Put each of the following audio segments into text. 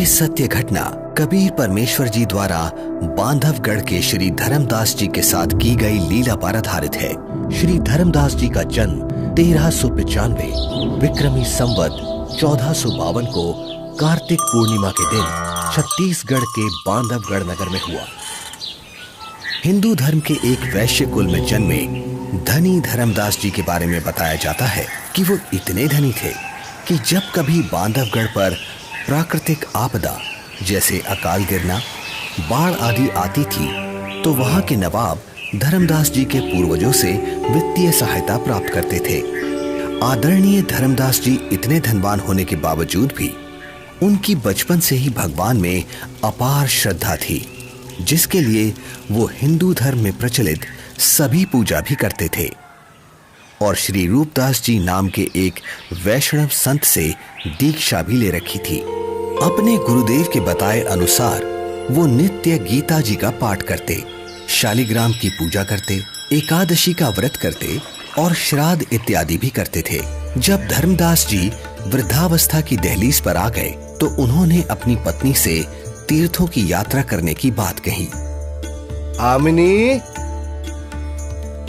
ये सत्य घटना कबीर परमेश्वर जी द्वारा बांधवगढ़ के श्री धर्मदास जी के साथ की गई लीला पर आधारित है। श्री धर्मदास जी का जन्म 1395 विक्रमी संवत 1452 को कार्तिक पूर्णिमा के दिन छत्तीसगढ़ के बांधवगढ़ नगर में हुआ। हिंदू धर्म के एक वैश्य कुल में जन्मे धनी धर्मदास जी के बारे में बताया जाता है कि वो इतने धनी थे कि जब कभी बांधवगढ़ पर प्राकृतिक आपदा जैसे अकाल गिरना, बाढ़ आदि आती थी तो वहां के नवाब धर्मदास जी के पूर्वजों से वित्तीय सहायता प्राप्त करते थे। आदरणीय धर्मदास जी इतने धनवान होने के बावजूद भी उनकी बचपन से ही भगवान में अपार श्रद्धा थी, जिसके लिए वो हिंदू धर्म में प्रचलित सभी पूजा भी करते थे और श्री रूपदास जी नाम के एक वैष्णव संत से दीक्षा भी ले रखी थी। अपने गुरुदेव के बताए अनुसार वो नित्य गीता जी का पाठ करते, शालिग्राम की पूजा करते, एकादशी का व्रत करते और श्राद्ध इत्यादि भी करते थे। जब धर्मदास जी वृद्धावस्था की दहलीज पर आ गए तो उन्होंने अपनी पत्नी से तीर्थों की यात्रा करने की बात कही। आमिनी।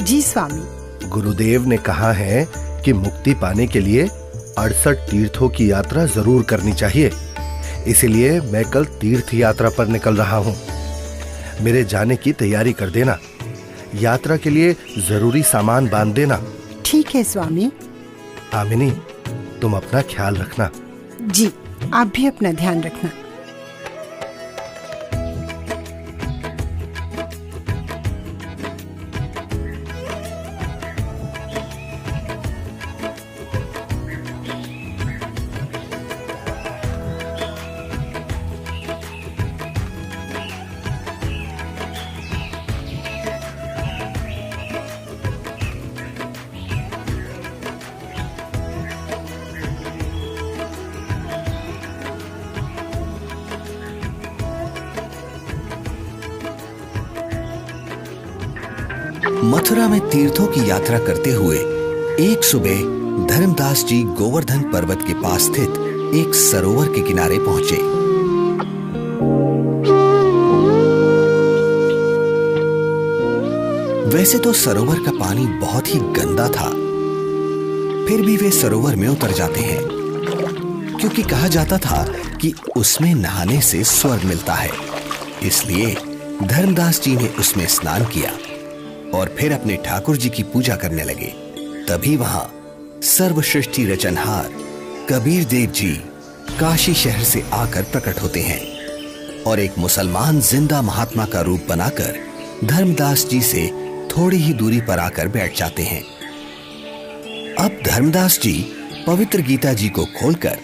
जी स्वामी। गुरुदेव ने कहा है कि मुक्ति पाने के लिए 68 तीर्थों की यात्रा जरूर करनी चाहिए, इसलिए मैं कल तीर्थ यात्रा पर निकल रहा हूँ। मेरे जाने की तैयारी कर देना, यात्रा के लिए जरूरी सामान बांध देना। ठीक है स्वामी। आमिनी, तुम अपना ख्याल रखना। जी, आप भी अपना ध्यान रखना। मथुरा में तीर्थों की यात्रा करते हुए एक सुबह धर्मदास जी गोवर्धन पर्वत के पास स्थित एक सरोवर के किनारे पहुंचे। वैसे तो सरोवर का पानी बहुत ही गंदा था, फिर भी वे सरोवर में उतर जाते हैं क्योंकि कहा जाता था कि उसमें नहाने से स्वर्ग मिलता है। इसलिए धर्मदास जी ने उसमें स्नान किया और फिर अपने ठाकुर जी की पूजा करने लगे। तभी वहां सर्वसृष्टि रचनहार कबीर देव जी काशी शहर से आकर प्रकट होते हैं और एक मुसलमान जिंदा महात्मा का रूप बनाकर धर्मदास जी से थोड़ी ही दूरी पर आकर बैठ जाते हैं। अब धर्मदास जी पवित्र गीता जी को खोलकर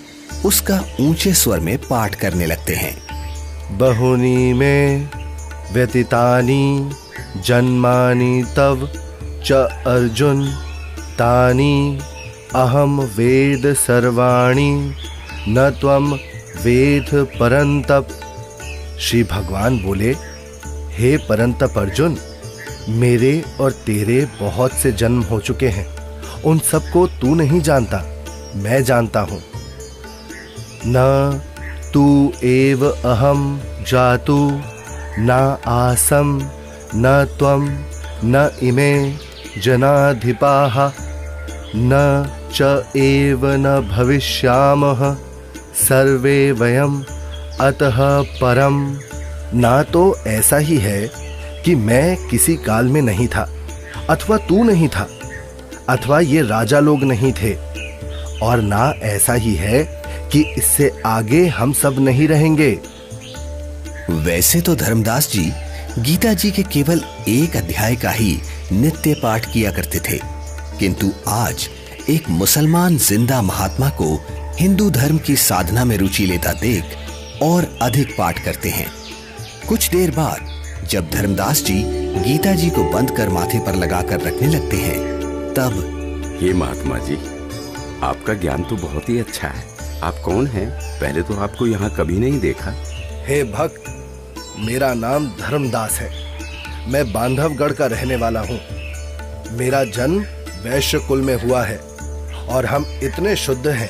उसका ऊंचे स्वर में पाठ करने लगते हैं। बहुनी में व्यतीतानि जन्मानि तव च अर्जुन तानि अहम वेद सर्वाणि न त्वम वेद परंतप। श्री भगवान बोले, हे परंतप अर्जुन, मेरे और तेरे बहुत से जन्म हो चुके हैं, उन सबको तू नहीं जानता, मैं जानता हूँ। न तू एव अहम जातु न आसम न त्वम न इमे जनाधिपाः न च एव न भविष्यामः सर्वे वयम अतः परम। ना तो ऐसा ही है कि मैं किसी काल में नहीं था, अथवा तू नहीं था, अथवा ये राजा लोग नहीं थे, और ना ऐसा ही है कि इससे आगे हम सब नहीं रहेंगे। वैसे तो धर्मदास जी गीता जी के केवल एक अध्याय का ही नित्य पाठ किया करते थे, किंतु आज एक मुसलमान जिंदा महात्मा को हिंदू धर्म की साधना में रुचि लेता देख और अधिक पाठ करते हैं। कुछ देर बाद जब धर्मदास जी गीता जी को बंद कर माथे पर लगाकर रखने लगते हैं, तब ये महात्मा जी, आपका ज्ञान तो बहुत ही अच्छा है। आप कौन हैं? पहले तो आपको यहाँ कभी नहीं देखा। हे भक्त, मेरा नाम धर्मदास है। मैं बांधवगढ़ का रहने वाला हूँ। मेरा जन्म वैश्य कुल में हुआ है और हम इतने शुद्ध हैं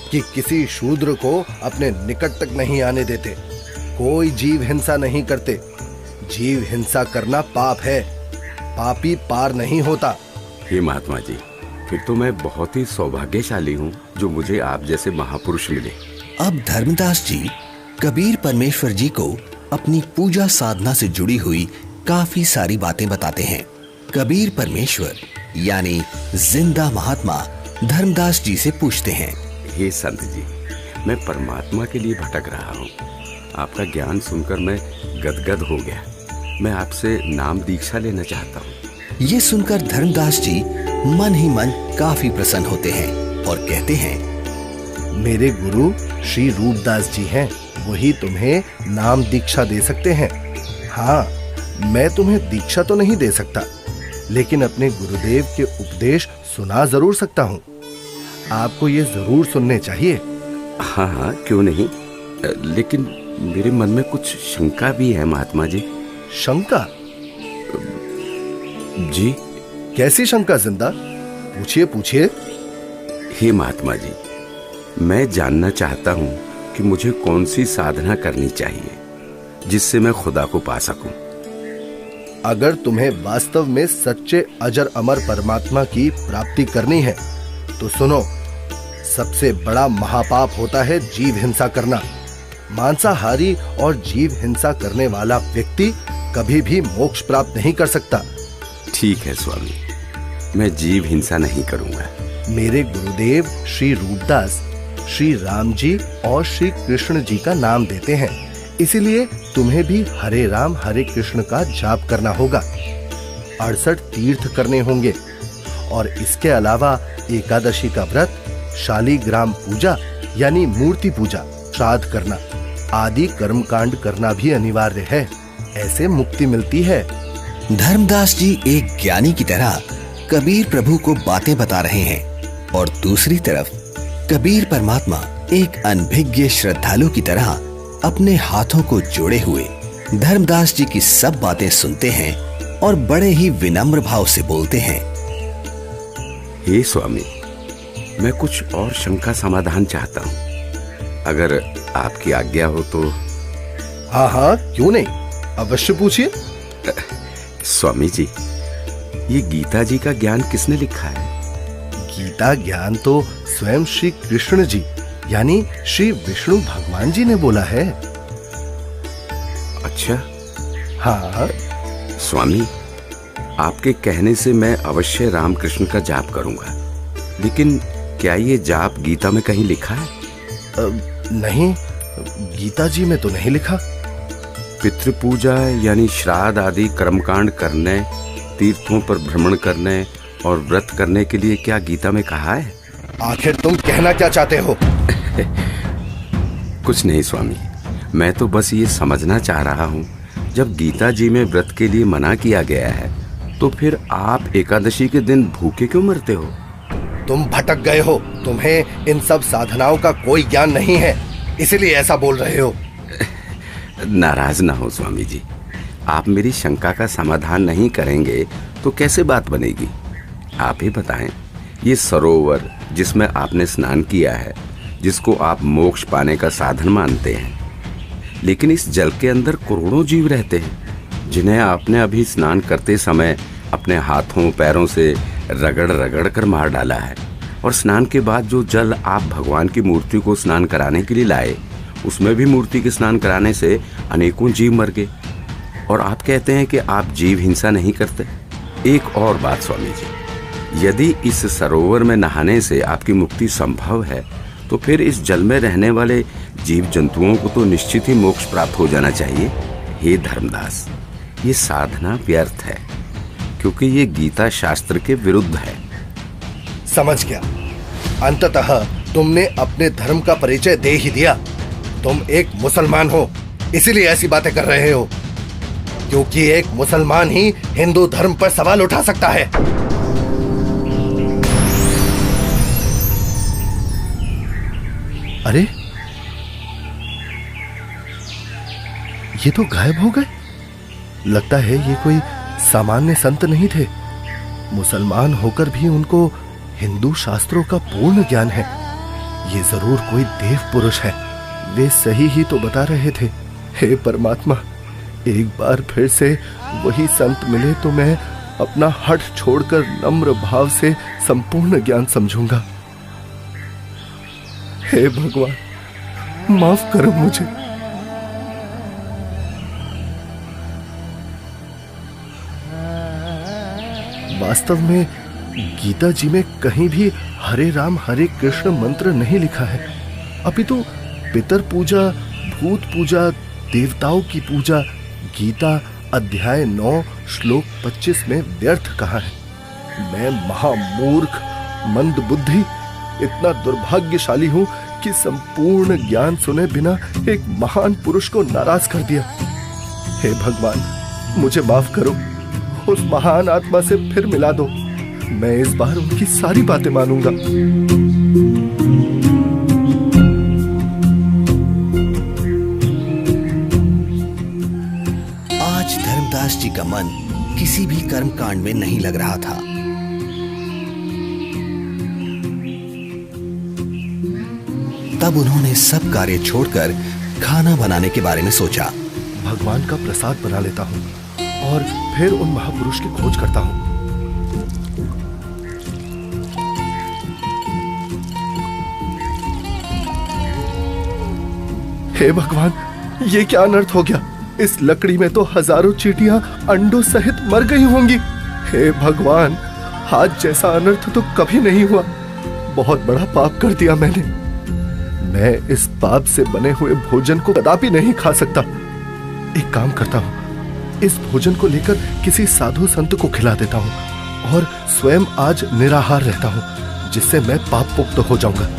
कि किसी शूद्र को अपने निकट तक नहीं आने देते, कोई जीव हिंसा नहीं करते। जीव हिंसा करना पाप है, पापी पार नहीं होता। हे महात्मा जी, फिर तो मैं बहुत ही सौभाग्यशाली हूँ जो मुझे आप जैसे महापुरुष मिले। अब धर्मदास जी कबीर परमेश्वर जी को अपनी पूजा साधना से जुड़ी हुई काफी सारी बातें बताते हैं। कबीर परमेश्वर यानी जिंदा महात्मा धर्मदास जी से पूछते हैं, हे संत जी, मैं परमात्मा के लिए भटक रहा हूँ। आपका ज्ञान सुनकर मैं गदगद हो गया। मैं आपसे नाम दीक्षा लेना चाहता हूँ। ये सुनकर धर्मदास जी मन ही मन काफी प्रसन्न होते हैं और कहते हैं, मेरे गुरु श्री रूपदास जी हैं, वही तुम्हें नाम दीक्षा दे सकते हैं। हाँ, मैं तुम्हें दीक्षा तो नहीं दे सकता, लेकिन अपने गुरुदेव के उपदेश सुना जरूर सकता हूँ। आपको ये जरूर सुनने चाहिए। हाँ हाँ, क्यों नहीं, लेकिन मेरे मन में कुछ शंका भी है महात्मा जी। शंका? जी। कैसी शंका जिंदा? पूछिए पूछिए। हे महात्मा जी, मैं जानना चाहता हूँ कि मुझे कौन सी साधना करनी चाहिए जिससे मैं खुदा को पा सकूं। अगर तुम्हें वास्तव में सच्चे अजर अमर परमात्मा की प्राप्ति करनी है तो सुनो, सबसे बड़ा महापाप होता है जीव हिंसा करना। मांसाहारी और जीव हिंसा करने वाला व्यक्ति कभी भी मोक्ष प्राप्त नहीं कर सकता। ठीक है स्वामी, मैं जीव हिंसा नहीं करूंगा। मेरे गुरुदेव श्री रूपदास श्री राम जी और श्री कृष्ण जी का नाम देते हैं, इसीलिए तुम्हें भी हरे राम हरे कृष्ण का जाप करना होगा। 68 तीर्थ करने होंगे और इसके अलावा एकादशी का व्रत, शालीग्राम पूजा यानी मूर्ति पूजा, श्राद्ध करना आदि कर्मकांड करना भी अनिवार्य है। ऐसे मुक्ति मिलती है। धर्मदास जी एक ज्ञानी की तरह कबीर प्रभु को बातें बता रहे हैं और दूसरी तरफ कबीर परमात्मा एक अनभिज्ञ श्रद्धालु की तरह अपने हाथों को जोड़े हुए धर्मदास जी की सब बातें सुनते हैं और बड़े ही विनम्र भाव से बोलते हैं, हे स्वामी, मैं कुछ और शंका समाधान चाहता हूँ, अगर आपकी आज्ञा हो तो। हाँ हाँ, क्यों नहीं, अवश्य पूछिए। स्वामी जी, ये गीता जी का ज्ञान किसने लिखा है? गीता ज्ञान तो स्वयं श्री कृष्ण जी यानी श्री विष्णु भगवान जी ने बोला है। अच्छा। हाँ स्वामी, आपके कहने से मैं अवश्य राम कृष्ण का जाप करूंगा, लेकिन क्या ये जाप गीता में कहीं लिखा है? नहीं, गीता जी में तो नहीं लिखा। पितृपूजा यानी श्राद्ध आदि कर्मकांड करने, तीर्थों पर भ्रमण करने और व्रत करने के लिए क्या गीता में कहा है? आखिर तुम कहना क्या चाहते हो? कुछ नहीं स्वामी, मैं तो बस ये समझना चाह रहा हूँ, जब गीता जी में व्रत के लिए मना किया गया है तो फिर आप एकादशी के दिन भूखे क्यों मरते हो? तुम भटक गए हो, तुम्हें इन सब साधनाओं का कोई ज्ञान नहीं है, इसलिए ऐसा बोल रहे हो। नाराज ना हो स्वामी जी, आप मेरी शंका का समाधान नहीं करेंगे तो कैसे बात बनेगी? आप ही बताएं, ये सरोवर जिसमें आपने स्नान किया है, जिसको आप मोक्ष पाने का साधन मानते हैं, लेकिन इस जल के अंदर करोड़ों जीव रहते हैं जिन्हें आपने अभी स्नान करते समय अपने हाथों पैरों से रगड़ रगड़ कर मार डाला है, और स्नान के बाद जो जल आप भगवान की मूर्ति को स्नान कराने के लिए लाए, उसमें भी मूर्ति के स्नान कराने से अनेकों जीव मर गए, और आप कहते हैं कि आप जीव हिंसा नहीं करते। एक और बात स्वामी जी, यदि इस सरोवर में नहाने से आपकी मुक्ति संभव है तो फिर इस जल में रहने वाले जीव जंतुओं को तो निश्चित ही मोक्ष प्राप्त हो जाना चाहिए। हे धर्मदास, ये साधना व्यर्थ है, क्योंकि ये गीता शास्त्र के विरुद्ध है। समझ गया, अंततः तुमने अपने धर्म का परिचय दे ही दिया। तुम एक मुसलमान हो, इसीलिए ऐसी बातें कर रहे हो, क्योंकि एक मुसलमान ही हिंदू धर्म पर सवाल उठा सकता है। अरे, ये तो गायब हो गए। लगता है ये कोई सामान्य संत नहीं थे। मुसलमान होकर भी उनको हिंदू शास्त्रों का पूर्ण ज्ञान है। ये जरूर कोई देव पुरुष है। वे सही ही तो बता रहे थे। हे परमात्मा, एक बार फिर से वही संत मिले तो मैं अपना हठ छोड़कर नम्र भाव से संपूर्ण ज्ञान समझूंगा। हे भगवान, माफ करो मुझे। वास्तव में गीता जी में कहीं भी हरे राम हरे कृष्ण मंत्र नहीं लिखा है, अपितु पितर पूजा, भूत पूजा, देवताओं की पूजा गीता अध्याय 9 श्लोक 25 में व्यर्थ कहा है। मैं महामूर्ख, मंद बुद्धि, इतना दुर्भाग्यशाली हूं कि संपूर्ण ज्ञान सुने बिना एक महान पुरुष को नाराज कर दिया। हे भगवान, मुझे माफ करो, उस महान आत्मा से फिर मिला दो। मैं इस बार उनकी सारी बातें मानूंगा। आज धर्मदास जी का मन किसी भी कर्म कांड में नहीं लग रहा था। तब उन्होंने सब कार्य छोड़कर खाना बनाने के बारे में सोचा। भगवान का प्रसाद बना लेता हूँ और फिर उन महापुरुष की खोज करता हूँ। हे भगवान, ये क्या अनर्थ हो गया? इस लकड़ी में तो हजारों चींटियां अंडों सहित मर गई होंगी। हे भगवान, आज जैसा अनर्थ तो कभी नहीं हुआ। बहुत बड़ा पाप कर दिया मैंने। मैं इस पाप से बने हुए भोजन को कदापि नहीं खा सकता। एक काम करता हूँ, इस भोजन को लेकर किसी साधु संत को खिला देता हूँ और स्वयं आज निराहार रहता हूँ, जिससे मैं पाप मुक्त हो जाऊंगा।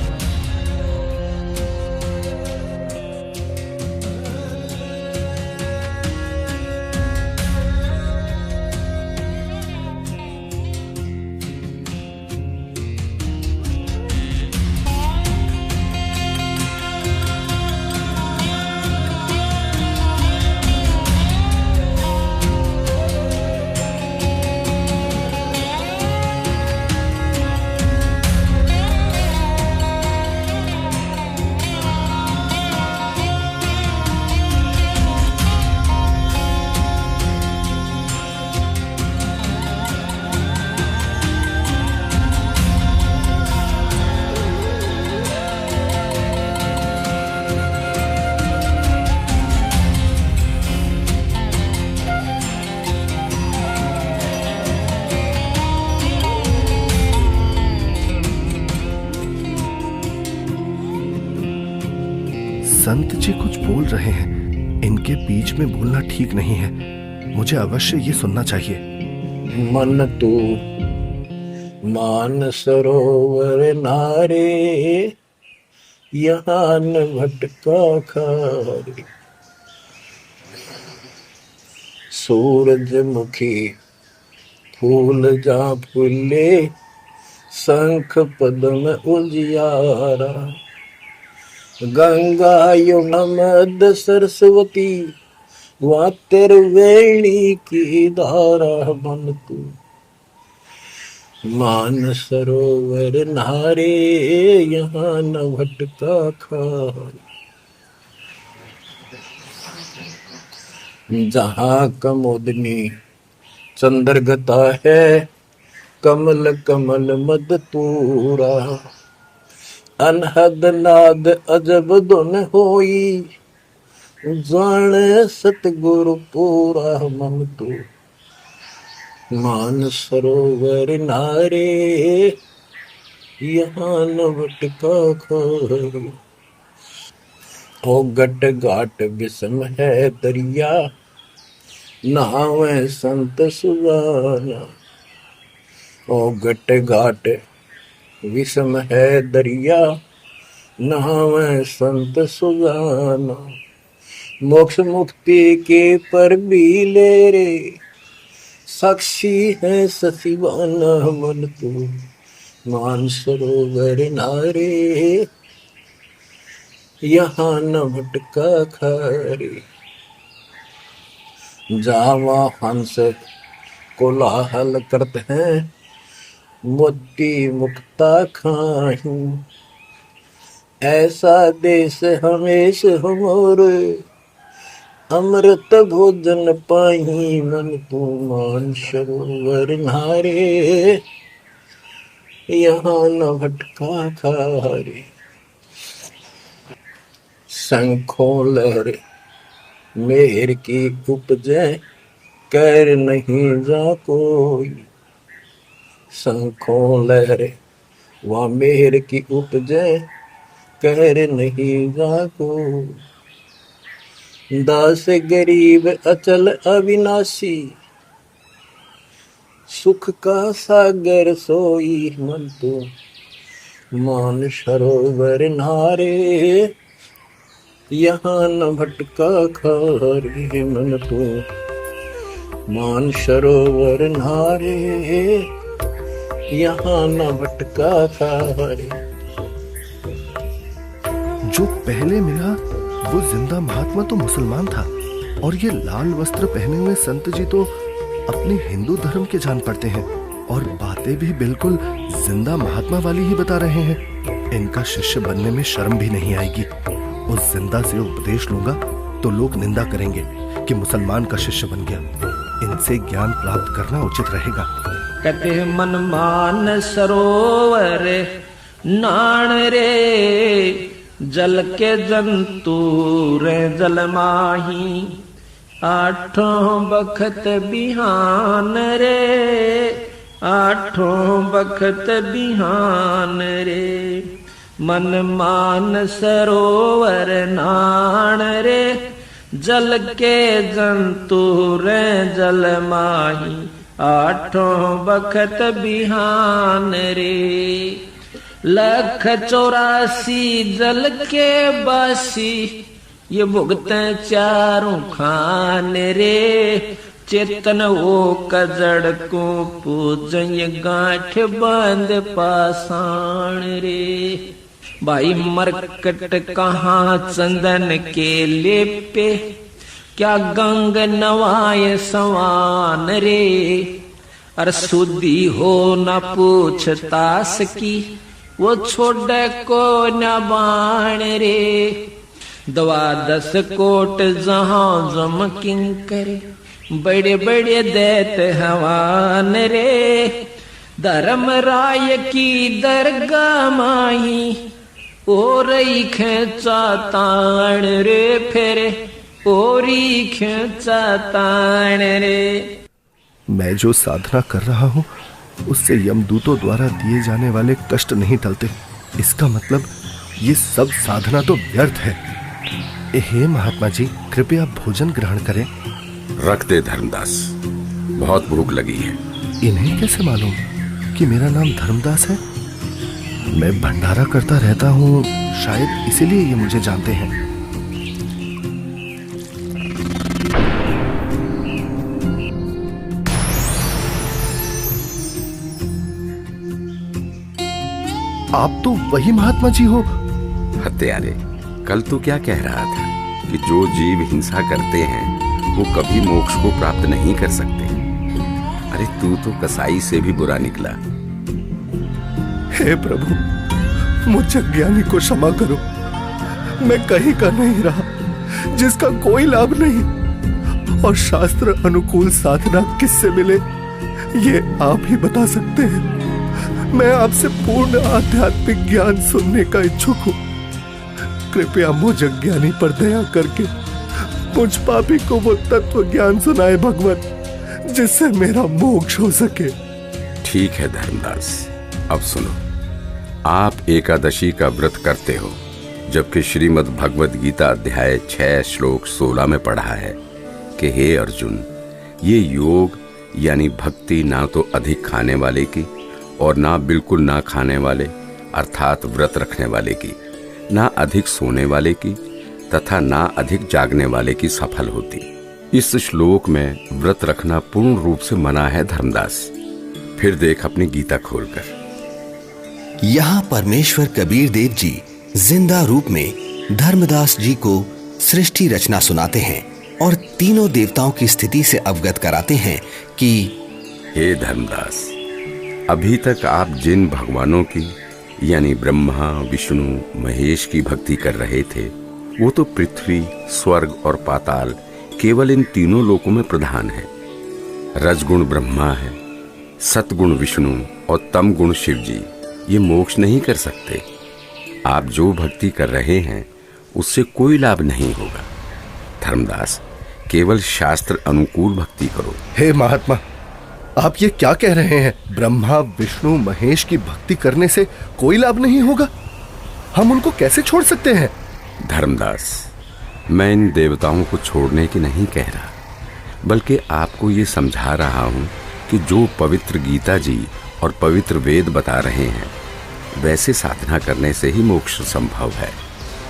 संत जी कुछ बोल रहे हैं, इनके बीच में बोलना ठीक नहीं है। मुझे अवश्य ये सुनना चाहिए। मन तू मान सरोवर नारे, यहाँ न भटका खारे। सूरजमुखी फूल जा फूले, शंख पद्म उजियारा। गंगा यमुना मद सरस्वती, वहाँ त्रिवेणी की धारा। मन तू मान सरोवर नारे, यहाँ न भटका खारे। जहाँ कमोदनी चंद्रगता है, कमल कमल मद तूरा। अनहद नाद अजब धुन होई, जाने सतगुरु पूरा। मन तू मान सरोवर नारे, यहाँ न भटका खारे। ओ गट घाट विषम है दरिया, नहावे संत सुजाना। ओ गट घाट विषम है दरिया, नहावे संत सुजाना। मोक्ष मुक्ति के पर भी ले रे, साक्षी है ससीवाना। मन तू मान सरोवर नारे, यहाँ न भटका खारे। जावा हंस कोलाहल करते हैं, मोती मुक्ता खाही। ऐसा देश हमेश हमोरे, अमृत भोजन पाही मन तू मान सरोवर नारे, यहाँ न भटका खारे। शंखों लहरे मेहर की उपजे, कर नहीं जा कोई। शंखों लहरे वह मेहर की उपजे, कर नहीं जा कोई। दास गरीब अचल अविनाशी, सुख का सागर सोई मन तो मान सरोवर नारे, यहाँ न भटका खारे मन तो मान सरोवर नारे, यहाँ न भटका खारे। जो पहले मिला वो जिंदा महात्मा तो मुसलमान था, और ये लाल वस्त्र पहने हुए संत जी तो अपने हिंदू धर्म के जान पड़ते हैं, और बातें भी बिल्कुल जिंदा महात्मा वाली ही बता रहे हैं। इनका शिष्य बनने में शर्म भी नहीं आएगी। उस जिंदा से उपदेश लूंगा तो लोग निंदा करेंगे कि मुसलमान का शिष्य बन गया। इनसे ज्ञान प्राप्त करना उचित रहेगा। कहते मन मान सरोवर नाण रे, जल के जंतु रे जल माही। आठों बखत बिहान रे, आठों बखत बिहान रे। मन मान सरोवर नाण रे, जल के जंतु रे जल माही। आठों बखत बिहान रे, 184 जल के बासी। ये भुगते चारों खान रे, चेतन वो कजड़ को पूजय गांठ बांध पाषाण रे। भाई मरकट कहाँ चंदन के लेपे, क्या गंग नवाय सवान रे। अर सुधी हो न पूछतास की, वो छोड़ को न बाण रे। 12 कोट जहां जम किंकर, बड़े बड़े दैत हवान रे। धर्म राय की दरगाह माही, ओरई खेचा ताण रे फेरे, ओरी खेचा ताण रे। मैं जो साधना कर रहा हूँ उससे यमदूतों द्वारा दिए जाने वाले कष्ट नहीं टलते। इसका मतलब ये सब साधना तो व्यर्थ है। हे महात्मा जी, कृपया भोजन ग्रहण करें। रख दे धर्मदास, बहुत भूख लगी है। इन्हें कैसे मालूम कि मेरा नाम धर्मदास है? मैं भंडारा करता रहता हूँ, शायद इसीलिए ये मुझे जानते हैं। आप तो वही महात्मा जी हो। हत्यारे, कल तू क्या कह रहा था कि जो जीव हिंसा करते हैं वो कभी मोक्ष को प्राप्त नहीं कर सकते। अरे तू तो कसाई से भी बुरा निकला। हे प्रभु, मुझ अज्ञानी को क्षमा करो। मैं कहीं का नहीं रहा जिसका कोई लाभ नहीं, और शास्त्र अनुकूल साधना किससे मिले ये आप ही बता सकते हैं। मैं आपसे पूर्ण आध्यात्मिक ज्ञान सुनने का इच्छुक हूँ। कृपया मुझ अज्ञानी पर दया करके मुझ पापी को वो तत्व ज्ञान सुनाए भगवत, जिससे मेरा मोक्ष हो सके। ठीक है धर्मदास, अब सुनो। आप एकादशी का व्रत करते हो, जबकि श्रीमद् भगवद गीता अध्याय 6 श्लोक 16 में पढ़ा है कि हे अर्जुन, ये योग यानी भक्ति ना तो अधिक खाने वाले की और ना बिल्कुल ना खाने वाले अर्थात व्रत रखने वाले की, ना अधिक सोने वाले की तथा ना अधिक जागने वाले की सफल होती। इस श्लोक में व्रत रखना पूर्ण रूप से मना है धर्मदास। फिर देख अपनी गीता खोलकर। यहाँ परमेश्वर कबीर देव जी जिंदा रूप में धर्मदास जी को सृष्टि रचना सुनाते हैं और तीनों देवताओं की स्थिति से अवगत कराते हैं कि हे धर्मदास, अभी तक आप जिन भगवानों की यानी ब्रह्मा, विष्णु, महेश की भक्ति कर रहे थे, वो तो पृथ्वी, स्वर्ग और पाताल केवल इन तीनों लोकों में प्रधान है। रजगुण ब्रह्मा है, सतगुण विष्णु और तम गुण शिव जी ये मोक्ष नहीं कर सकते। आप जो भक्ति कर रहे हैं उससे कोई लाभ नहीं होगा। धर्मदास, केवल शास्त्र अनुकूल भक्ति करो। हे महात्मा, आप ये क्या कह रहे हैं? ब्रह्मा, विष्णु, महेश की भक्ति करने से कोई लाभ नहीं होगा? हम उनको कैसे छोड़ सकते हैं? धर्मदास, मैं इन देवताओं को छोड़ने की नहीं कह रहा, बल्कि आपको ये समझा रहा हूं कि जो पवित्र गीता जी और पवित्र वेद बता रहे हैं, वैसे साधना करने से ही मोक्ष संभव है।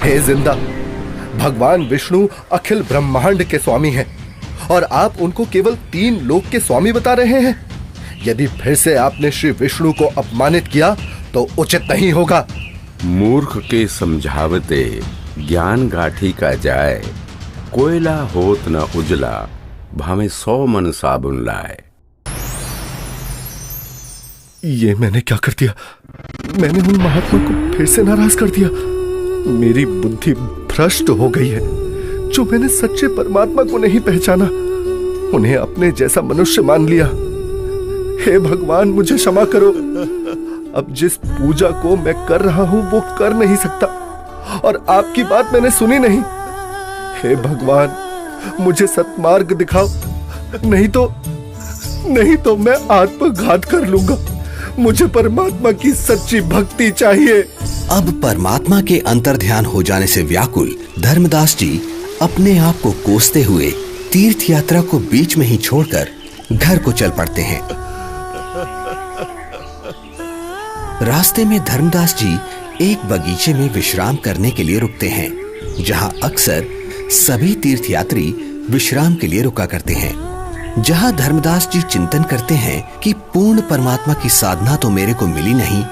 हे जिंदा, भगवान विष्णु अखिल ब्रह्मांड के स्वामी हैं और आप उनको केवल 3 लोक के स्वामी बता रहे हैं। यदि फिर से आपने श्री विष्णु को अपमानित किया तो उचित नहीं होगा। मूर्ख के समझावते ज्ञान गाठी का जाए, कोयला होत न उजला, भावे 100 मन साबुन लाए। ये मैंने क्या कर दिया? मैंने उन महात्मा को फिर से नाराज कर दिया। मेरी बुद्धि भ्रष्ट हो गई है। जो मैंने सच्चे परमात्मा को नहीं पहचाना, उन्हें अपने जैसा मनुष्य मान लिया। हे भगवान, मुझे क्षमा करो। अब जिस पूजा को मैं कर रहा हूं वो कर नहीं सकता और आपकी बात मैंने सुनी नहीं। हे भगवान, मुझे सत्मार्ग दिखाओ, नहीं तो मैं आत्मघात कर लूंगा। मुझे परमात्मा की सच्ची भक्ति चाहिए। अब परमात्मा के अंतर्ध्यान हो जाने से व्याकुल धर्मदास जी अपने आप को कोसते हुए तीर्थ यात्रा को बीच में ही छोड़कर घर को चल पड़ते हैं। रास्ते में धर्मदास जी एक बगीचे में विश्राम करने के लिए रुकते हैं, जहां अक्सर सभी तीर्थयात्री विश्राम के लिए रुका करते हैं। जहां धर्मदास जी चिंतन करते हैं कि पूर्ण परमात्मा की साधना तो मेरे को मिली नहीं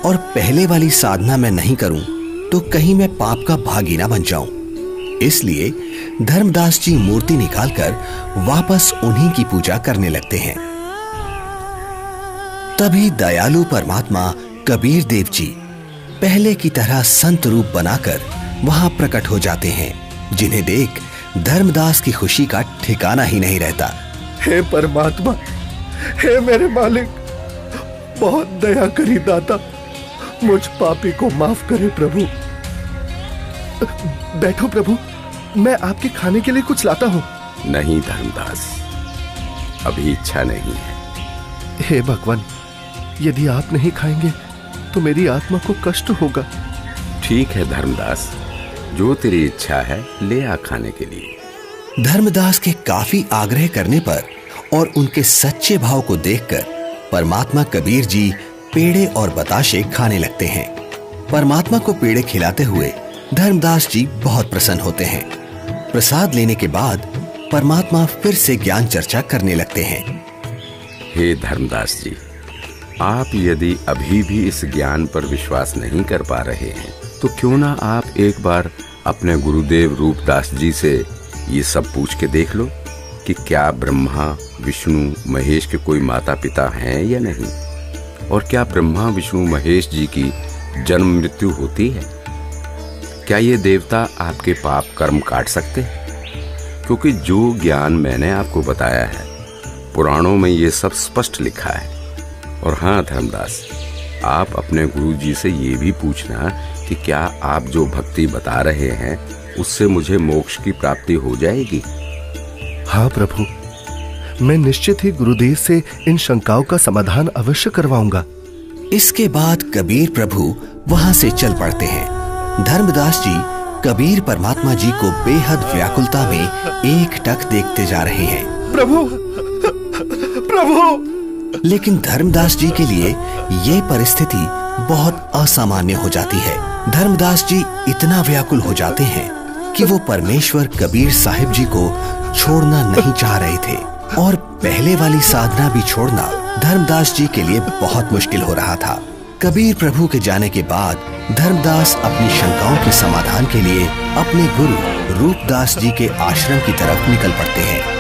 और पहले वाली साधना मैं नहीं करूं तो कहीं मैं पाप का भागी ना बन जाऊं। इसलिए धर्मदास जी मूर्ति निकालकर वापस उन्हीं की पूजा करने लगते हैं। तभी दयालु परमात्मा कबीर देव जी पहले की तरह संत रूप बनाकर वहां प्रकट हो जाते हैं, जिन्हें देख धर्मदास की खुशी का ठिकाना ही नहीं रहता। हे परमात्मा, हे मेरे मालिक, बहुत दया करी दाता, मुझ पापी को माफ करे प्रभु। बैठो प्रभु, मैं आपके खाने के लिए कुछ लाता हूँ। नहीं धर्मदास, अभी इच्छा नहीं है। हे भगवान, यदि आप नहीं खाएंगे तो मेरी आत्मा को कष्ट होगा। ठीक है धर्मदास, जो तेरी इच्छा है ले आ खाने के लिए। धर्मदास के काफी आग्रह करने पर और उनके सच्चे भाव को देखकर परमात्मा कबीर जी पेड़े और बताशे खाने लगते हैं। परमात्मा को पेड़े खिलाते हुए धर्मदास जी बहुत प्रसन्न होते हैं। प्रसाद लेने के बाद परमात्मा फिर से ज्ञान चर्चा करने लगते हैं। हे धर्मदास जी, आप यदि अभी भी इस ज्ञान पर विश्वास नहीं कर पा रहे हैं तो क्यों ना आप एक बार अपने गुरुदेव रूपदास जी से ये सब पूछ के देख लो कि क्या ब्रह्मा, विष्णु, महेश के कोई माता पिता हैं या नहीं, और क्या ब्रह्मा, विष्णु, महेश जी की जन्म मृत्यु होती है? क्या ये देवता आपके पाप कर्म काट सकते हैं? क्योंकि जो ज्ञान मैंने आपको बताया है, पुराणों में ये सब स्पष्ट लिखा है। और हाँ धर्मदास, आप अपने गुरु जी से ये भी पूछना कि क्या आप जो भक्ति बता रहे हैं उससे मुझे मोक्ष की प्राप्ति हो जाएगी? हाँ प्रभु, मैं निश्चित ही गुरुदेव से इन शंकाओं का समाधान अवश्य करवाऊंगा। इसके बाद कबीर प्रभु वहां से चल पड़ते हैं। धर्मदास जी कबीर परमात्मा जी को बेहद व्याकुलता में एकटक देखते जा रहे हैं। प्रभु, प्रभु! लेकिन धर्मदास जी के लिए ये परिस्थिति बहुत असामान्य हो जाती है। धर्मदास जी इतना व्याकुल हो जाते हैं कि वो परमेश्वर कबीर साहिब जी को छोड़ना नहीं चाह रहे थे और पहले वाली साधना भी छोड़ना धर्मदास जी के लिए बहुत मुश्किल हो रहा था। कबीर प्रभु के जाने के बाद धर्मदास अपनी शंकाओं के समाधान के लिए अपने गुरु रूपदास जी के आश्रम की तरफ निकल पड़ते हैं।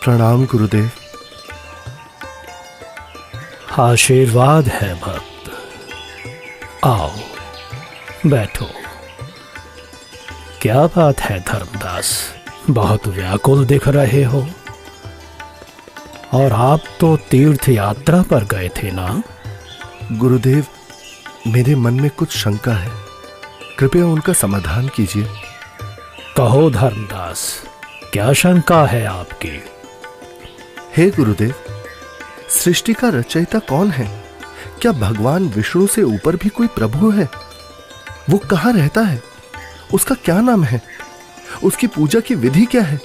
प्रणाम गुरुदेव। आशीर्वाद है भक्त। आओ बैठो। क्या बात है धर्मदास, बहुत व्याकुल दिख रहे हो। और आप तो तीर्थ यात्रा पर गए थे ना? गुरुदेव, मेरे मन में कुछ शंका है, कृपया उनका समाधान कीजिए। कहो धर्मदास, क्या शंका है आपकी? हे गुरुदेव, सृष्टि का रचयिता कौन है? क्या भगवान विष्णु से ऊपर भी कोई प्रभु है? वो कहाँ रहता है? उसका क्या नाम है? उसकी पूजा की विधि क्या है?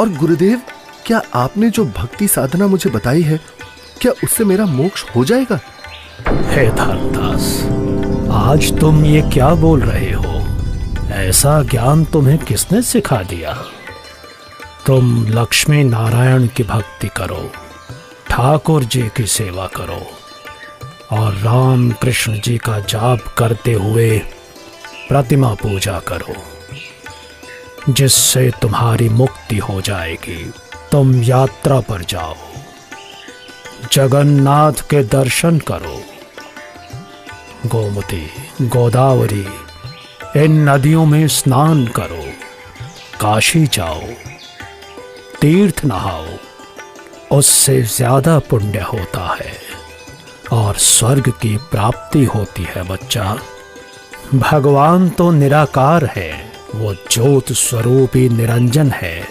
और गुरुदेव, क्या आपने जो भक्ति साधना मुझे बताई है, क्या उससे मेरा मोक्ष हो जाएगा? हे धर्मदास, आज तुम ये क्या बोल रहे हो? ऐसा ज्ञान तुम्हें किसने सिखा दिया? तुम लक्ष्मी नारायण की भक्ति करो, ठाकुर जी की सेवा करो और राम कृष्ण जी का जाप करते हुए प्रतिमा पूजा करो, जिससे तुम्हारी मुक्ति हो जाएगी। तुम यात्रा पर जाओ, जगन्नाथ के दर्शन करो, गोमती, गोदावरी इन नदियों में स्नान करो, काशी जाओ, तीर्थ नहाओ, उससे ज्यादा पुण्य होता है और स्वर्ग की प्राप्ति होती है बच्चा। भगवान तो निराकार है, वो ज्योत स्वरूपी निरंजन है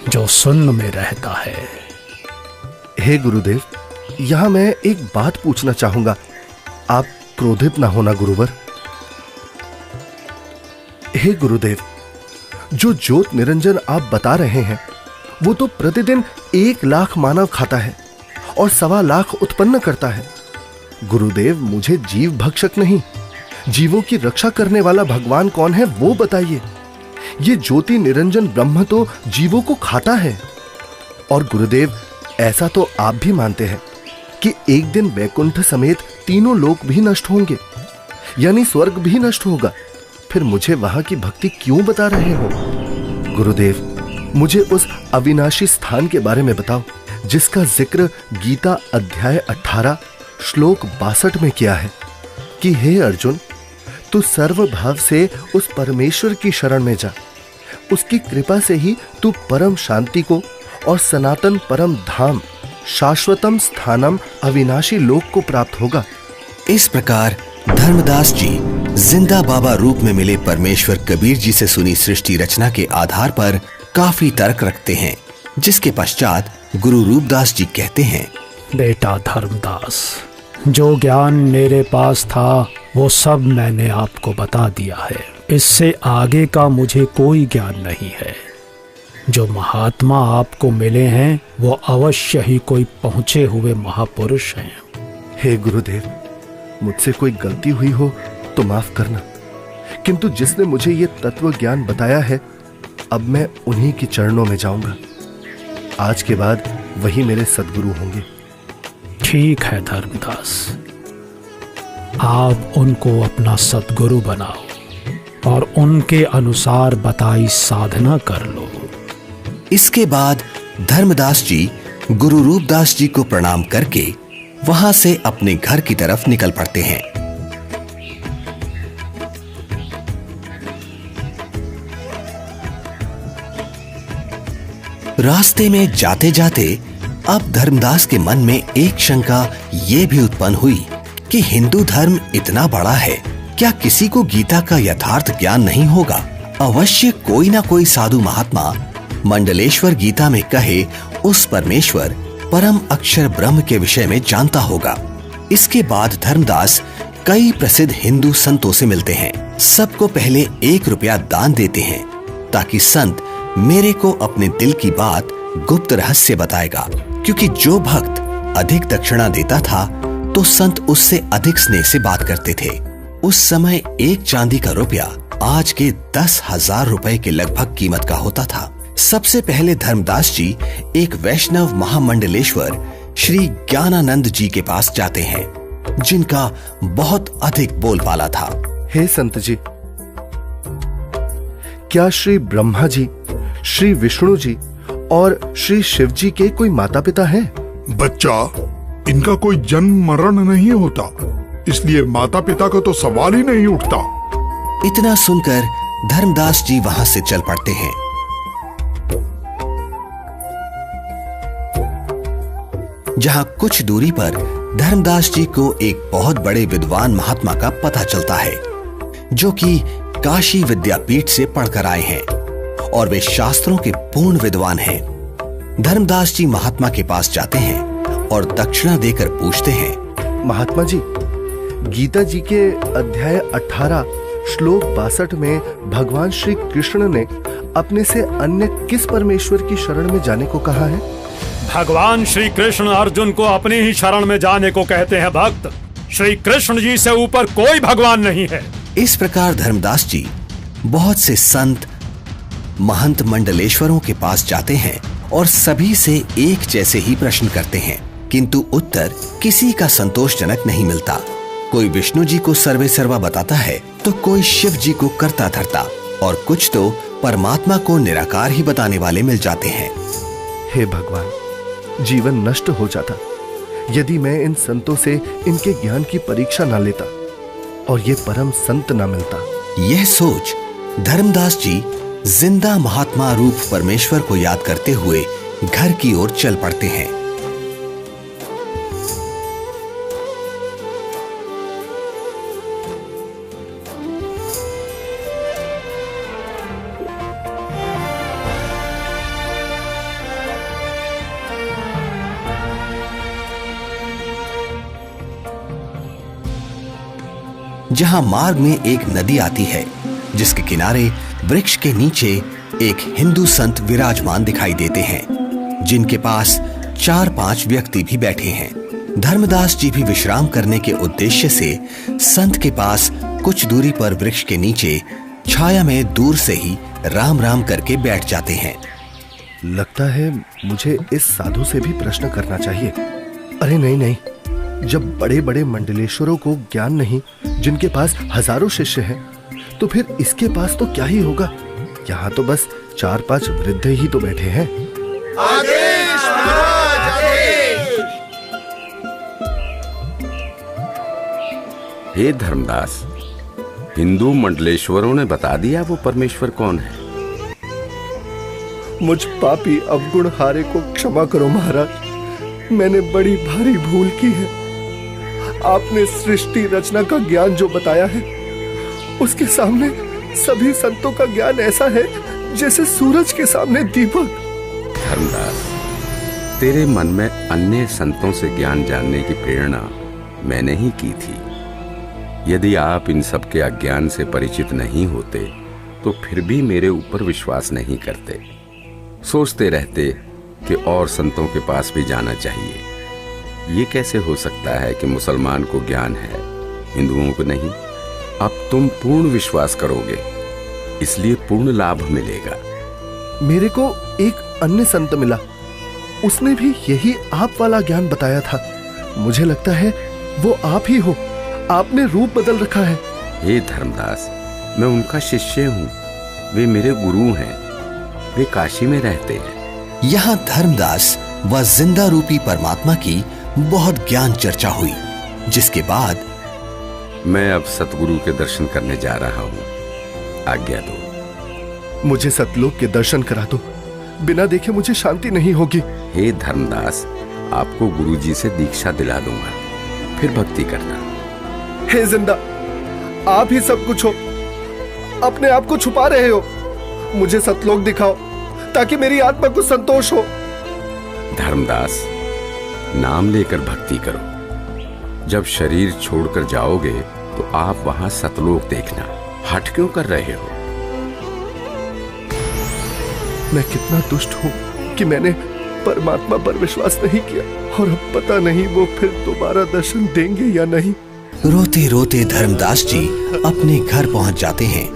जो शून्य में रहता है। हे गुरुदेव, यहां मैं एक बात पूछना चाहूंगा, आप क्रोधित ना होना गुरुवर। हे गुरुदेव, जो ज्योत निरंजन आप बता रहे हैं, वो तो प्रतिदिन 1 लाख मानव खाता है और 1.25 लाख उत्पन्न करता है। गुरुदेव, मुझे जीव भक्षक नहीं, जीवों की रक्षा करने वाला भगवान कौन है वो बताइए। ये ज्योति निरंजन ब्रह्म तो जीवों को खाता है। और गुरुदेव, ऐसा तो आप भी मानते हैं कि एक दिन वैकुंठ समेत तीनों लोक भी नष्ट होंगे, यानी स्वर्ग भी नष्ट होगा। फिर मुझे वहां की भक्ति क्यों बता रहे हो? गुरुदेव, मुझे उस अविनाशी स्थान के बारे में बताओ जिसका जिक्र गीता अध्याय 18 श्लोक 62 में किया है कि हे अर्जुन, तू सर्वभाव से उस परमेश्वर की शरण में जा, उसकी कृपा से ही तू परम शांति को और सनातन परम धाम शाश्वतम स्थानम अविनाशी लोक को प्राप्त होगा। इस प्रकार धर्मदास जी जिंदा बाबा रूप में मिले परमेश्वर कबीर जी से सुनी सृष्टि रचना के आधार पर काफी तर्क रखते हैं, जिसके पश्चात गुरु रूपदास जी कहते हैं, बेटा धर्मदास, जो ज्ञान मेरे पास था वो सब मैंने आपको बता दिया है। इससे आगे का मुझे कोई ज्ञान नहीं है। जो महात्मा आपको मिले हैं वो अवश्य ही कोई पहुंचे हुए महापुरुष हैं। हे गुरुदेव, मुझसे कोई गलती हुई हो तो माफ करना, किंतु जिसने मुझे ये तत्व ज्ञान बताया है, अब मैं उन्हीं के चरणों में जाऊंगा। आज के बाद वही मेरे सद्गुरु होंगे। ठीक है धर्मदास, आप उनको अपना सद्गुरु बनाओ और उनके अनुसार बताई साधना कर लो। इसके बाद धर्मदास जी गुरु रूपदास जी को प्रणाम करके वहां से अपने घर की तरफ निकल पड़ते हैं। रास्ते में जाते जाते अब धर्मदास के मन में एक शंका ये भी उत्पन्न हुई कि हिंदू धर्म इतना बड़ा है, क्या किसी को गीता का यथार्थ ज्ञान नहीं होगा? अवश्य कोई ना कोई साधु महात्मा मंडलेश्वर गीता में कहे उस परमेश्वर परम अक्षर ब्रह्म के विषय में जानता होगा। इसके बाद धर्मदास कई प्रसिद्ध हिंदू संतों से मिलते हैं। सबको पहले 1 रुपया दान देते हैं ताकि संत मेरे को अपने दिल की बात गुप्त रहस्य बताएगा, क्योंकि जो भक्त अधिक दक्षिणा देता था तो संत उससे अधिक स्नेह से बात करते थे। उस समय 1 चांदी का रुपया आज के 10,000 रुपए के लगभग कीमत का होता था। सबसे पहले धर्मदास जी एक वैष्णव महामंडलेश्वर श्री ज्ञानानंद जी के पास जाते हैं, जिनका बहुत अधिक बोलबाला था। हे संत जी, क्या श्री ब्रह्मा जी, श्री विष्णु जी और श्री शिव जी के कोई माता पिता हैं? बच्चा, इनका कोई जन्म मरण नहीं होता, इसलिए माता पिता का तो सवाल ही नहीं उठता। इतना सुनकर धर्मदास जी वहां से चल पड़ते हैं। जहां कुछ दूरी पर धर्मदास जी को एक बहुत बड़े विद्वान महात्मा का पता चलता है, जो कि काशी विद्यापीठ से पढ़कर आए हैं और वे शास्त्रों के पूर्ण विद्वान हैं। धर्मदास जी महात्मा के पास जाते हैं और दक्षिणा देकर पूछते हैं, महात्मा जी, गीता जी के अध्याय 18 श्लोक 62 में भगवान श्री कृष्ण ने अपने से अन्य किस परमेश्वर की शरण में जाने को कहा है? भगवान श्री कृष्ण अर्जुन को अपनी ही शरण में जाने को कहते हैं भक्त। श्री कृष्ण जी से ऊपर कोई भगवान नहीं है। इस प्रकार धर्मदास जी बहुत से संत महंत मंडलेश्वरों के पास जाते हैं और सभी से एक जैसे ही प्रश्न करते हैं, किंतु उत्तर किसी का संतोषजनक नहीं मिलता। कोई विष्णु जी को सर्वे सर्वा बताता है तो कोई शिव जी को करता धरता और कुछ तो परमात्मा को निराकार ही बताने वाले मिल जाते हैं। हे भगवान, जीवन नष्ट हो जाता यदि मैं इन संतों से इनके ज्ञान की परीक्षा ना लेता और ये परम संत ना मिलता। यह सोच धर्मदास जी जिंदा महात्मा रूप परमेश्वर को याद करते हुए घर की ओर चल पड़ते हैं। जहां मार्ग में एक नदी आती है, जिसके किनारे वृक्ष के नीचे एक हिंदू संत विराजमान दिखाई देते हैं, जिनके पास 4-5 व्यक्ति भी बैठे हैं। धर्मदास जी भी विश्राम करने के उद्देश्य से संत के पास कुछ दूरी पर वृक्ष के नीचे छाया में दूर से ही राम राम करके बैठ जाते हैं। लगता है मुझे इस साधु से भी प्रश्न करना चाहिए। अरे नहीं, जब बड़े बड़े मंडलेश्वरों को ज्ञान नहीं, जिनके पास हजारों शिष्य हैं, तो फिर इसके पास तो क्या ही होगा। यहाँ तो बस 4-5 वृद्ध ही तो बैठे हैं। आदेश महाराज, आदेश। हे धर्मदास, हिंदू मंडलेश्वरों ने बता दिया वो परमेश्वर कौन है। मुझ पापी अवगुण हारे को क्षमा करो महाराज, मैंने बड़ी भारी भूल की है। आपने सृष्टि रचना का ज्ञान जो बताया है, उसके सामने सभी संतों का ज्ञान ऐसा है जैसे सूरज के सामने दीपक। धर्मदास, तेरे मन में अन्य संतों से ज्ञान जानने की प्रेरणा मैंने ही की थी। यदि आप इन सब के अज्ञान से परिचित नहीं होते तो फिर भी मेरे ऊपर विश्वास नहीं करते, सोचते रहते कि और संतों के पास भी जाना चाहिए। ये कैसे हो सकता है कि मुसलमान को ज्ञान है, हिंदुओं को नहीं। अब तुम पूर्ण विश्वास करोगे, इसलिए पूर्ण लाभ मिलेगा। मेरे को एक अन्य संत मिला, उसने भी यही आप वाला ज्ञान बताया था। मुझे लगता है वो आप ही हो, आपने रूप बदल रखा है। हे धर्मदास, मैं उनका शिष्य हूँ, वे मेरे गुरु हैं, वे काशी में रहते हैं। यहाँ धर्मदास व जिंदा रूपी परमात्मा की बहुत ज्ञान चर्चा हुई, जिसके बाद मैं अब सतगुरु के दर्शन करने जा रहा हूँ, आज्ञा दो। मुझे सतलोक के दर्शन करा दो, बिना देखे मुझे शांति नहीं होगी। हे धर्मदास, आपको गुरुजी से दीक्षा दिला दूंगा, फिर भक्ति करना। हे जिंदा, आप ही सब कुछ हो, अपने आप को छुपा रहे हो। मुझे सतलोक दिखाओ ताकि मेरी आत्मा को संतोष हो। धर्मदास, नाम लेकर भक्ति करो। जब शरीर छोड़कर जाओगे तो आप वहां सतलोक देखना। हट क्यों कर रहे हो? मैं कितना दुष्ट हूं कि मैंने परमात्मा पर विश्वास नहीं किया, और अब पता नहीं वो फिर दोबारा दर्शन देंगे या नहीं। रोते रोते धर्मदास जी अपने घर पहुंच जाते हैं।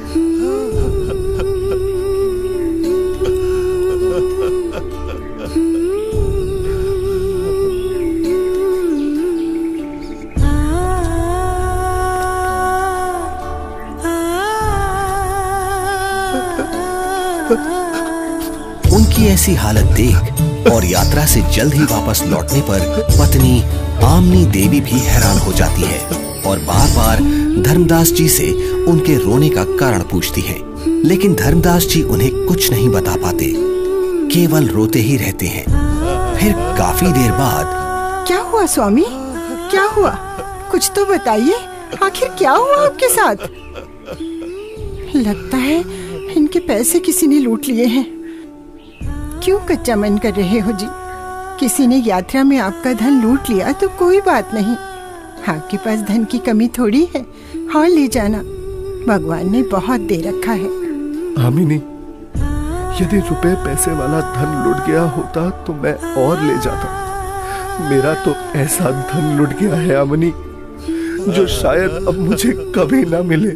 उनकी ऐसी हालत देख और यात्रा से जल्द ही वापस लौटने पर पत्नी आमनी देवी भी हैरान हो जाती है और बार बार धर्मदास जी से उनके रोने का कारण पूछती है। लेकिन धर्मदास जी उन्हें कुछ नहीं बता पाते, केवल रोते ही रहते हैं। फिर काफी देर बाद, क्या हुआ स्वामी, क्या हुआ? कुछ तो बताइए, आखिर क्या हुआ आपके साथ? लगता है इनके पैसे किसी ने लूट लिए हैं। क्यों कच्चा मन कर रहे हो जी? किसी ने यात्रा में आपका धन लूट लिया तो कोई बात नहीं, आपके पास धन की कमी थोड़ी है, और ले जाना, भगवान ने बहुत दे रखा है। आमिनी, यदि रुपए पैसे वाला धन लुट गया होता तो मैं और ले जाता। मेरा तो ऐसा धन लुट गया है आमिनी, जो शायद अब मुझे कभी ना मिले,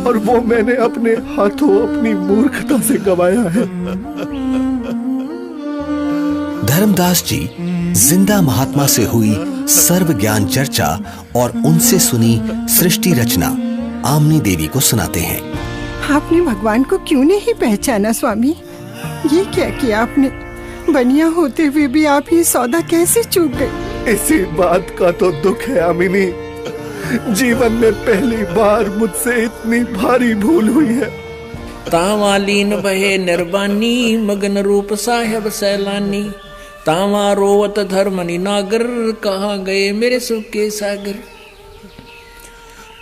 और वो मैंने अपने हाथों अपनी मूर्खता से गंवाया है। धर्मदास जी जिंदा महात्मा से हुई सर्व ज्ञान चर्चा और उनसे सुनी सृष्टि रचना आमनी देवी को सुनाते हैं। आपने भगवान को क्यों नहीं पहचाना स्वामी? ये क्या किया आपने? बनिया होते हुए भी आप ये सौदा कैसे चूक गए? इसी बात का तो दुख है आमिनी। जीवन में पहली बार मुझसे इतनी भारी भूल हुई है। तावालीन बहे निर्वाणी, मगन रूप साहेब सैलानी, तावा रोवत धर्मनि नागर, कहाँ गए मेरे सुख के सागर।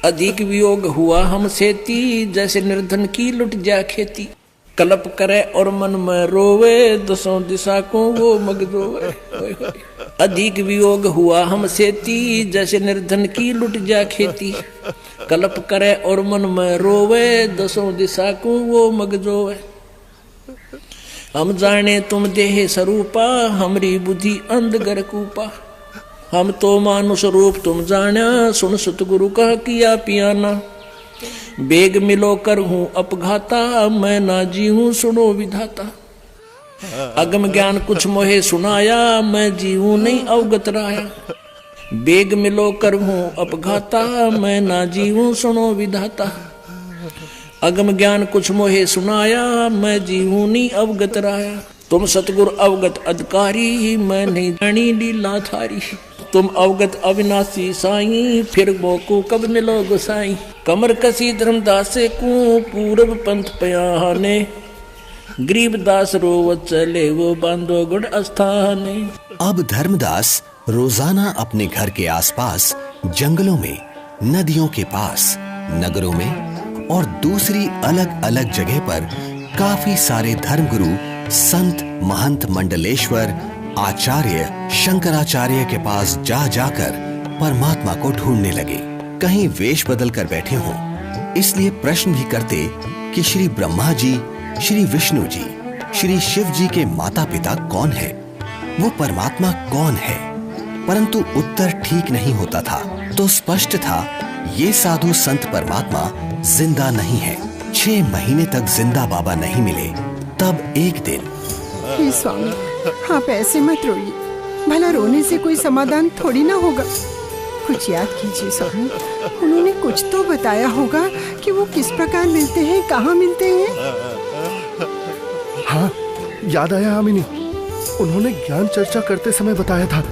अधिक वियोग हुआ हमसे ती, जैसे निर्धन की लुट जा खेती। कल्प करे और मन में रोवे, दसों दिशा को वो मग रोवे। अधिक वियोग हुआ हमसे ती, जैसे निर्धन की लुट जा खेती। कल्प करे और मन में रोवे, दसों दिशा को वो मग रोवे। हम जाने तुम देह स्वरूपा, हमरी बुद्धि अंधगर कूपा। हम तो मानुष रूप तुम जाना, सुन सतगुरु का किया पियाना। बेग मिलो कर हूँ अपघाता, मैं ना जी हूँ सुनो विधाता। अगम ज्ञान कुछ मोहे सुनाया, मैं जी हूँ नहीं अवगत राया। बेग मिलो कर हूँ अपघाता, मैं ना जी हूँ सुनो विधाता। अगम ज्ञान कुछ मोहे सुनाया, मैं जी हूँ नहीं अवगत राया। तुम सतगुर अवगत अधिकारी, मैं नहीं जानी लीला थारी। तुम अवगत अविनाशी साईं, फिर मोको कब मिलो गोसाई। कमर कसी धर्मदास को पूरब पंथ पयाने, गरीबदास रोवत चले वो बांधो गुड़ अस्थाने। अब धर्मदास रोजाना अपने घर के आसपास, जंगलों में, नदियों के पास, नगरों में और दूसरी अलग अलग जगह पर काफी सारे धर्मगुरु, संत, महंत, मंडलेश्वर, आचार्य, शंकराचार्य के पास जा जाकर परमात्मा को ढूंढने लगे। कहीं वेश बदल कर बैठे हों, इसलिए प्रश्न भी करते कि श्री ब्रह्मा जी, श्री विष्णु जी, श्री शिव जी के माता पिता कौन है, वो परमात्मा कौन है। परंतु उत्तर ठीक नहीं होता था। तो स्पष्ट था ये साधु संत परमात्मा जिंदा नहीं है। 6 महीने तक जिंदा बाबा नहीं मिले। तब एक दिन, हे स्वामी, आप ऐसे मत रोइए, भला रोने से कोई समाधान थोड़ी ना होगा। कुछ याद कीजिए स्वामी, उन्होंने कुछ तो बताया होगा कि वो किस प्रकार मिलते हैं, कहाँ मिलते हैं। हाँ, याद आया आमिनी, उन्होंने ज्ञान चर्चा करते समय बताया था।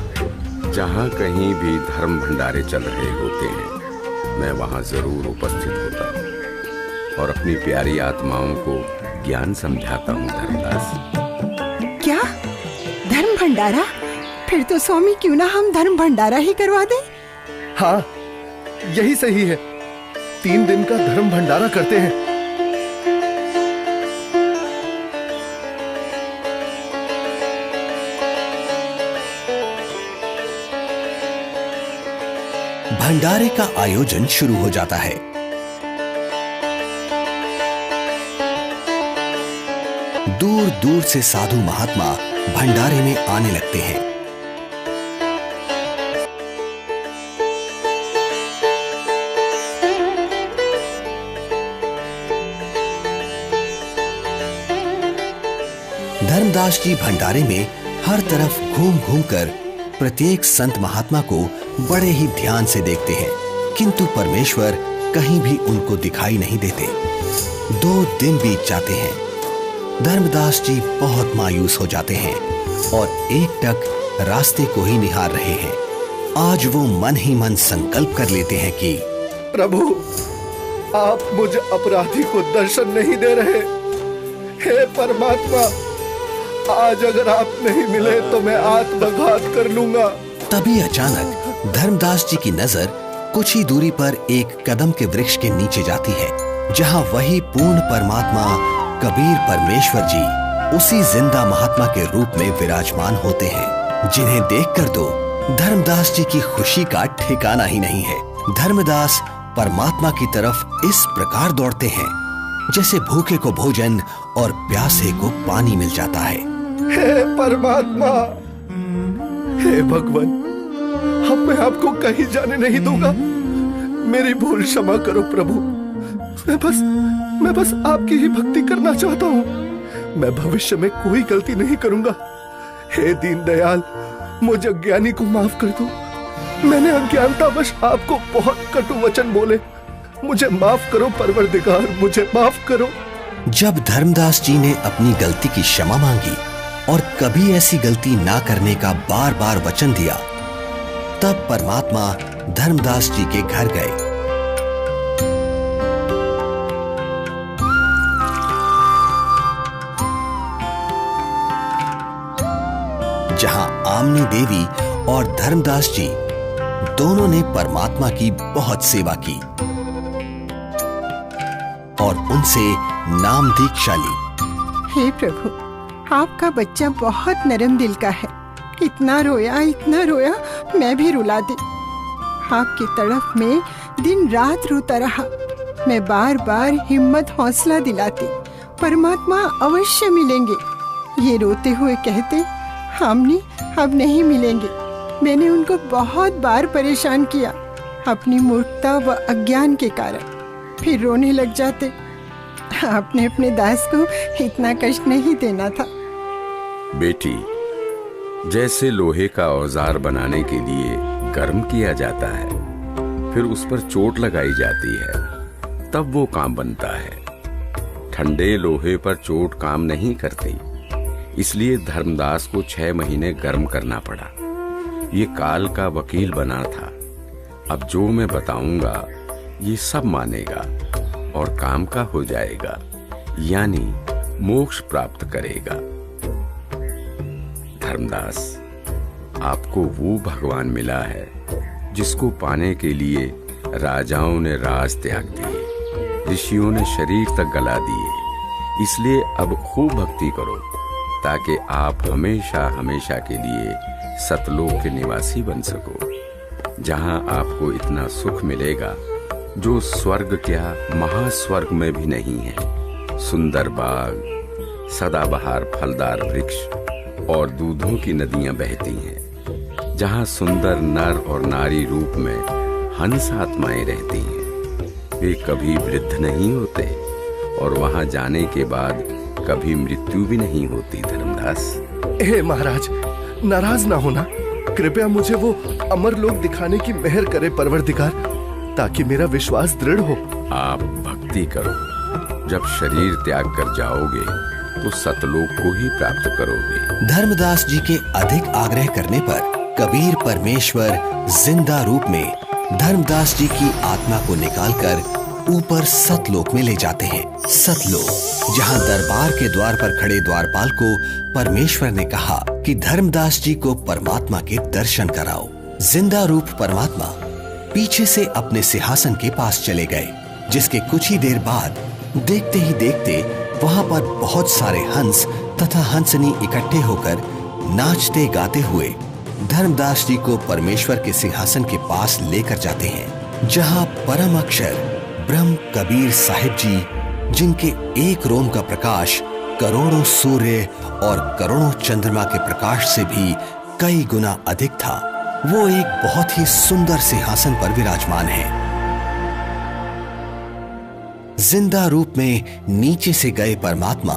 जहाँ कहीं भी धर्म भंडारे चल रहे होते हैं, मैं वहाँ जरूर उपस्थित होता हूँ और अपनी प्यारी आत्माओं को ज्ञान समझाता हूँ। धर्मदास, क्या धर्म भंडारा? फिर तो स्वामी क्यों ना हम धर्म भंडारा ही करवा दें। हाँ, यही सही है। 3 दिन का धर्म भंडारा करते हैं। भंडारे का आयोजन शुरू हो जाता है। दूर दूर से साधु महात्मा भंडारे में आने लगते हैं। धर्मदास जी भंडारे में हर तरफ घूम घूम कर प्रत्येक संत महात्मा को बड़े ही ध्यान से देखते हैं, किंतु परमेश्वर कहीं भी उनको दिखाई नहीं देते। 2 दिन बीत जाते हैं। धर्मदास जी बहुत मायूस हो जाते हैं और एकटक रास्ते को ही निहार रहे हैं। आज वो मन ही मन संकल्प कर लेते हैं कि प्रभु, आप मुझे अपराधी को दर्शन नहीं दे रहे। हे परमात्मा, आज अगर आप नहीं मिले तो मैं आत्मघात कर लूंगा। तभी अचानक धर्मदास जी की नजर कुछ ही दूरी पर एक कदम के वृक्ष के नीचे जाती है, जहां वही पूर्ण परमात्मा कबीर परमेश्वर जी उसी जिंदा महात्मा के रूप में विराजमान होते हैं, जिन्हें देखकर तो धर्मदास जी की खुशी का ठिकाना ही नहीं है। धर्मदास परमात्मा की तरफ इस प्रकार दौड़ते हैं जैसे भूखे को भोजन और प्यासे को पानी मिल जाता है। हे परमात्मा, हे भगवान, अब मैं आपको कहीं जाने नहीं दूंगा। मेरी भूल क्षमा करो प्रभु। मैं बस आपकी ही भक्ति करना चाहता हूँ। मैं भविष्य में कोई गलती नहीं करूंगा। हे दीनदयाल, मुझे अज्ञानी को माफ कर दो। मैंने अज्ञानतावश आपको बहुत कटु वचन बोले। मुझे माफ करो परवरदिगार, मुझे माफ करो। जब धर्मदास जी ने अपनी गलती की क्षमा मांगी और कभी ऐसी गलती ना करने का बार बार वचन दिया, तब परमात्मा धर्मदास जी के घर गए। जहां आमनी देवी और धर्मदास जी दोनों ने परमात्मा की बहुत सेवा की और उनसे नाम दीक्षा ली। हे प्रभु, आपका बच्चा बहुत नरम दिल का है। इतना रोया, मैं भी रुला दी। आपकी तड़फ में दिन रात रोता रहा। मैं बार बार हिम्मत हौसला दिलाती, परमात्मा अवश्य मिलेंगे। ये रोते हुए कहते, हमने अब नहीं मिलेंगे। मैंने उनको बहुत बार परेशान किया अपनी मूर्खता व अज्ञान के कारण। फिर रोने लग जाते। आपने अपने दास को इतना कष्ट नहीं देना था। बेटी, जैसे लोहे का औजार बनाने के लिए गर्म किया जाता है, फिर उस पर चोट लगाई जाती है, तब वो काम बनता है। ठंडे लोहे पर चोट काम नहीं करती, इसलिए धर्मदास को 6 महीने गर्म करना पड़ा। ये काल का वकील बना था। अब जो मैं बताऊंगा ये सब मानेगा और काम का हो जाएगा, यानी मोक्ष प्राप्त करेगा। धर्मदास, आपको वो भगवान मिला है जिसको पाने के लिए राजाओं ने राज त्याग दिए, ऋषियों ने शरीर तक गला दिए। इसलिए अब खूब भक्ति करो ताकि आप हमेशा हमेशा के लिए सतलोक के निवासी बन सको, जहां आपको इतना सुख मिलेगा जो स्वर्ग क्या महास्वर्ग में भी नहीं है। सुंदर बाग, सदाबहार फलदार वृक्ष और दूधों की नदियां बहती हैं, जहां सुंदर नर और नारी रूप में हंस आत्माएं रहती हैं। वे कभी वृद्ध नहीं होते और वहां जाने के बाद कभी मृत्यु भी नहीं होती। धर्मदास, हे महाराज, नाराज ना होना। कृपया मुझे वो अमर लोक दिखाने की मेहर करे परवरदिगार, ताकि मेरा विश्वास दृढ़ हो। आप भक्ति करो। जब शरीर त्याग कर जाओगे तो सतलोक को ही प्राप्त करोगे। धर्मदास जी के अधिक आग्रह करने पर कबीर परमेश्वर जिंदा रूप में धर्मदास जी की आत्मा को निकालकर ऊपर सतलोक में ले जाते हैं। सतलोक, जहां दरबार के द्वार पर खड़े द्वारपाल को परमेश्वर ने कहा कि धर्मदास जी को परमात्मा के दर्शन कराओ। जिंदा रूप परमात्मा पीछे से अपने सिंहासन के पास चले गए, जिसके कुछ ही देर बाद देखते ही देखते वहां पर बहुत सारे हंस तथा हंसनी इकट्ठे होकर नाचते गाते हुए धर्मदास जी को परमेश्वर के सिंहासन के पास लेकर जाते हैं, जहां परम अक्षर ब्रह्म कबीर साहिब जी, जिनके एक रोम का प्रकाश करोड़ों सूर्य और करोड़ों चंद्रमा के प्रकाश से भी कई गुना अधिक था, वो एक बहुत ही सुंदर सिंहासन पर विराजमान है। जिंदा रूप में नीचे से गए परमात्मा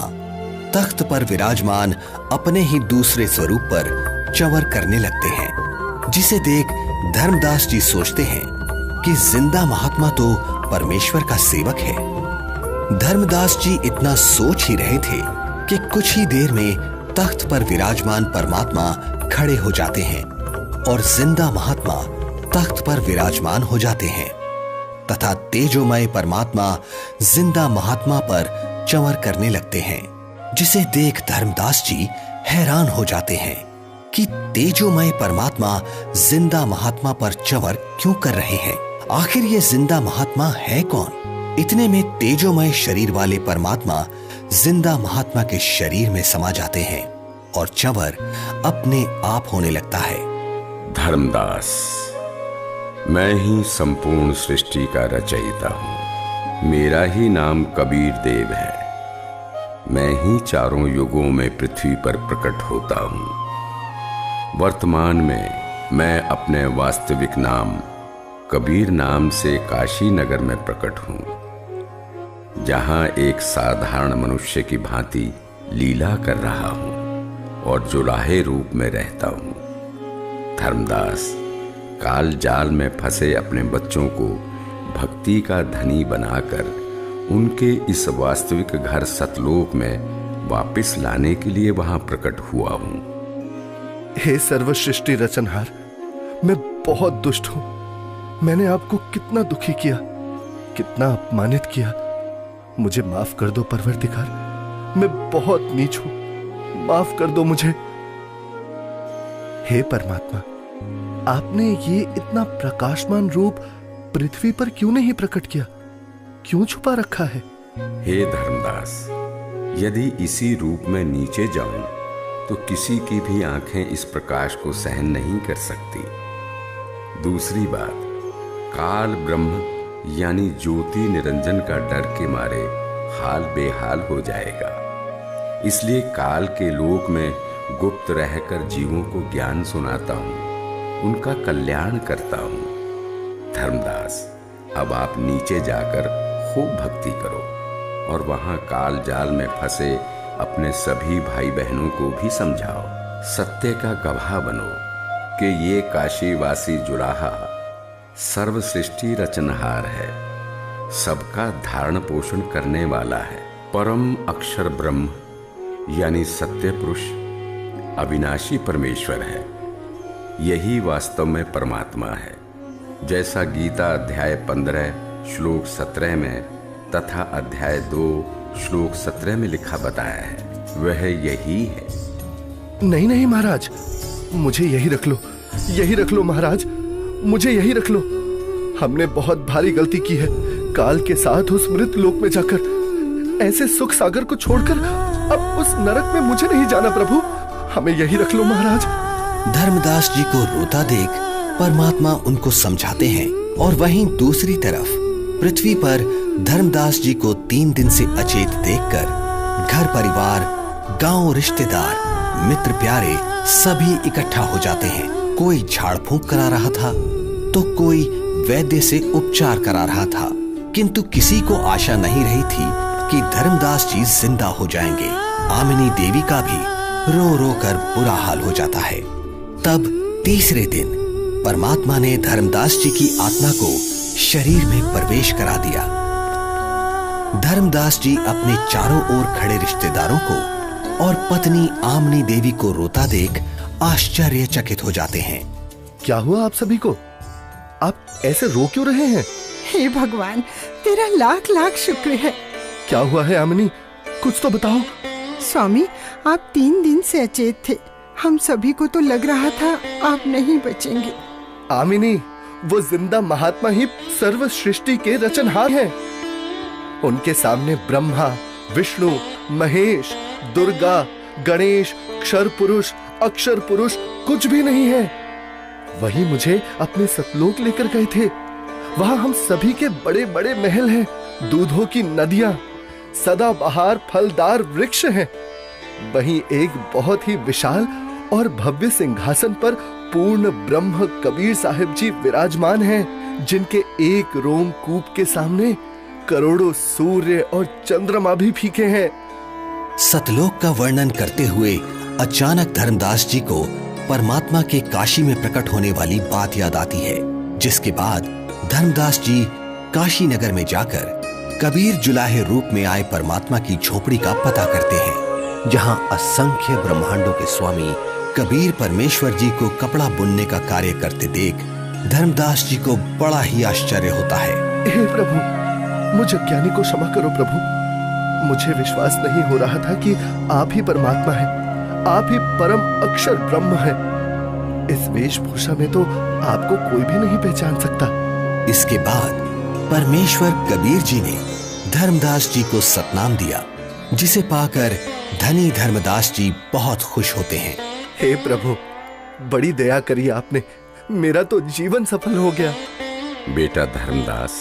तख्त पर विराजमान अपने ही दूसरे स्वरूप पर चंवर करने लगते हैं, जिसे देख धर्मदास जी सोचते हैं कि जिंदा महात्मा तो परमेश्वर का सेवक है। धर्मदास जी इतना सोच ही रहे थे कि कुछ ही देर में तख्त पर विराजमान परमात्मा खड़े हो जाते हैं और जिंदा महात्मा तख्त पर विराजमान हो जाते हैं तथा तेजोमय परमात्मा जिंदा महात्मा पर चंवर करने लगते हैं, जिसे देख धर्मदास जी हैरान हो जाते हैं कि तेजोमय परमात्मा जिंदा महात्मा पर चंवर क्यों कर रहे हैं। आखिर ये जिंदा महात्मा है कौन? इतने में तेजोमय शरीर वाले परमात्मा जिंदा महात्मा के शरीर में समा जाते हैं और चंवर अपने आप होने लगता है। धर्मदास, मैं ही संपूर्ण सृष्टि का रचयिता हूं। मेरा ही नाम कबीर देव है। मैं ही चारों युगों में पृथ्वी पर प्रकट होता हूं। वर्तमान में मैं अपने वास्तविक नाम कबीर नाम से काशी नगर में प्रकट हूं, जहां एक साधारण मनुष्य की भांति लीला कर रहा हूं और जुलाहे रूप में रहता हूं। धर्मदास, काल जाल में फंसे अपने बच्चों को भक्ति का धनी बनाकर उनके इस वास्तविक घर सतलोक में वापस लाने के लिए वहां प्रकट हुआ हूं। हे सर्वसृष्टि रचनहार, मैं बहुत दुष्ट हूं। मैंने आपको कितना दुखी किया, कितना अपमानित किया। मुझे माफ कर दो परवरदिगार, मैं बहुत नीच हूं, माफ कर दो मुझे। हे परमात्मा, आपने ये इतना प्रकाशमान रूप पृथ्वी पर क्यों नहीं प्रकट किया? क्यों छुपा रखा है? हे धर्मदास, यदि इसी रूप में नीचे जाऊं तो किसी की भी आंखें इस प्रकाश को सहन नहीं कर सकती। दूसरी बात, काल ब्रह्म यानी ज्योति निरंजन का डर के मारे हाल बेहाल हो जाएगा। इसलिए काल के लोक में गुप्त रहकर जीवों को ज्ञान सुनाता हूं, उनका कल्याण करता हूं। धर्मदास, अब आप नीचे जाकर खूब भक्ति करो और वहां काल जाल में फंसे अपने सभी भाई बहनों को भी समझाओ। सत्य का गवाह बनो कि ये काशीवासी जुलाहा सर्व सृष्टि रचनहार है, सबका धारण पोषण करने वाला है। परम अक्षर ब्रह्म यानी सत्य पुरुष अविनाशी परमेश्वर है। यही वास्तव में परमात्मा है। जैसा गीता अध्याय 15 श्लोक 17 में तथा अध्याय 2 श्लोक 17 में लिखा बताया है, वह यही है। नहीं नहीं महाराज, मुझे यही रख लो, यही रख लो महाराज, मुझे यही रख लो। हमने बहुत भारी गलती की है। काल के साथ उस मृत लोक में जाकर ऐसे सुख सागर को छोड़कर अब उस नरक में मुझे नहीं जाना प्रभु, हमें यही रख लो महाराज। धर्मदास जी को रोता देख परमात्मा उनको समझाते हैं और वहीं दूसरी तरफ पृथ्वी पर धर्मदास जी को 3 दिन से अचेत देखकर घर परिवार, गांव, रिश्तेदार, मित्र प्यारे सभी इकट्ठा हो जाते हैं। कोई झाड़ फूंक करा रहा था तो कोई वैद्य से उपचार करा रहा था, किंतु किसी को आशा नहीं रही थी कि धर्मदास जी जिंदा हो जाएंगे। आमिनी देवी का भी रो रो कर बुरा हाल हो जाता है। तब तीसरे दिन परमात्मा ने धर्मदास जी की आत्मा को शरीर में प्रवेश करा दिया। धर्मदास जी अपने चारों ओर खड़े रिश्तेदारों को और पत्नी आमिनी देवी को रोता देख आश्चर्यचकित हो जाते हैं। क्या हुआ आप सभी को? आप ऐसे रो क्यों रहे हैं? हे भगवान, तेरा लाख लाख शुक्र है। क्या हुआ है आमिनी, कुछ तो बताओ। स्वामी, आप 3 दिन से अचेत थे। हम सभी को तो लग रहा था आप नहीं बचेंगे। आमिनी, वो जिंदा महात्मा ही सर्व सृष्टि के रचनहार हैं। उनके सामने ब्रह्मा, विष्णु, महेश, दुर्गा, गणेश, क्षर पुरुष, अक्षर पुरुष कुछ भी नहीं है। वही मुझे अपने सतलोक लेकर गए थे। वहां हम सभी के बड़े बड़े महल हैं, दूधों की नदियां, सदाबहार फलदार वृक्ष हैं। वहीं एक बहुत ही विशाल और भव्य सिंहासन पर पूर्ण ब्रह्म कबीर साहिब जी विराजमान हैं, जिनके एक रोमकूप के सामने करोड़ों सूर्य और चंद्रमा भी फीके हैं। सतलोक का वर्णन करते हुए अचानक धर्मदास जी को परमात्मा के काशी में प्रकट होने वाली बात याद आती है, जिसके बाद धर्मदास जी काशी नगर में जाकर कबीर जुलाहे रूप में आए परमात्मा की झोपड़ी का पता करते हैं। जहां असंख्य ब्रह्मांडों के स्वामी कबीर परमेश्वर जी को कपड़ा बुनने का कार्य करते देख धर्मदास जी को बड़ा ही आश्चर्य होता है। हे प्रभु, मुझ अज्ञानी को क्षमा करो प्रभु। मुझे विश्वास नहीं हो रहा था कि आप ही परमात्मा हैं, आप ही परम अक्षर ब्रह्म हैं। इस वेशभूषा में तो आपको कोई भी नहीं पहचान सकता। इसके बाद परमेश्वर कबीर जी ने धर्मदास जी को सतनाम दिया, जिसे पाकर धनी धर्मदास जी बहुत खुश होते हैं। हे प्रभु, बड़ी दया करी आपने, मेरा तो जीवन सफल हो गया। बेटा धर्मदास,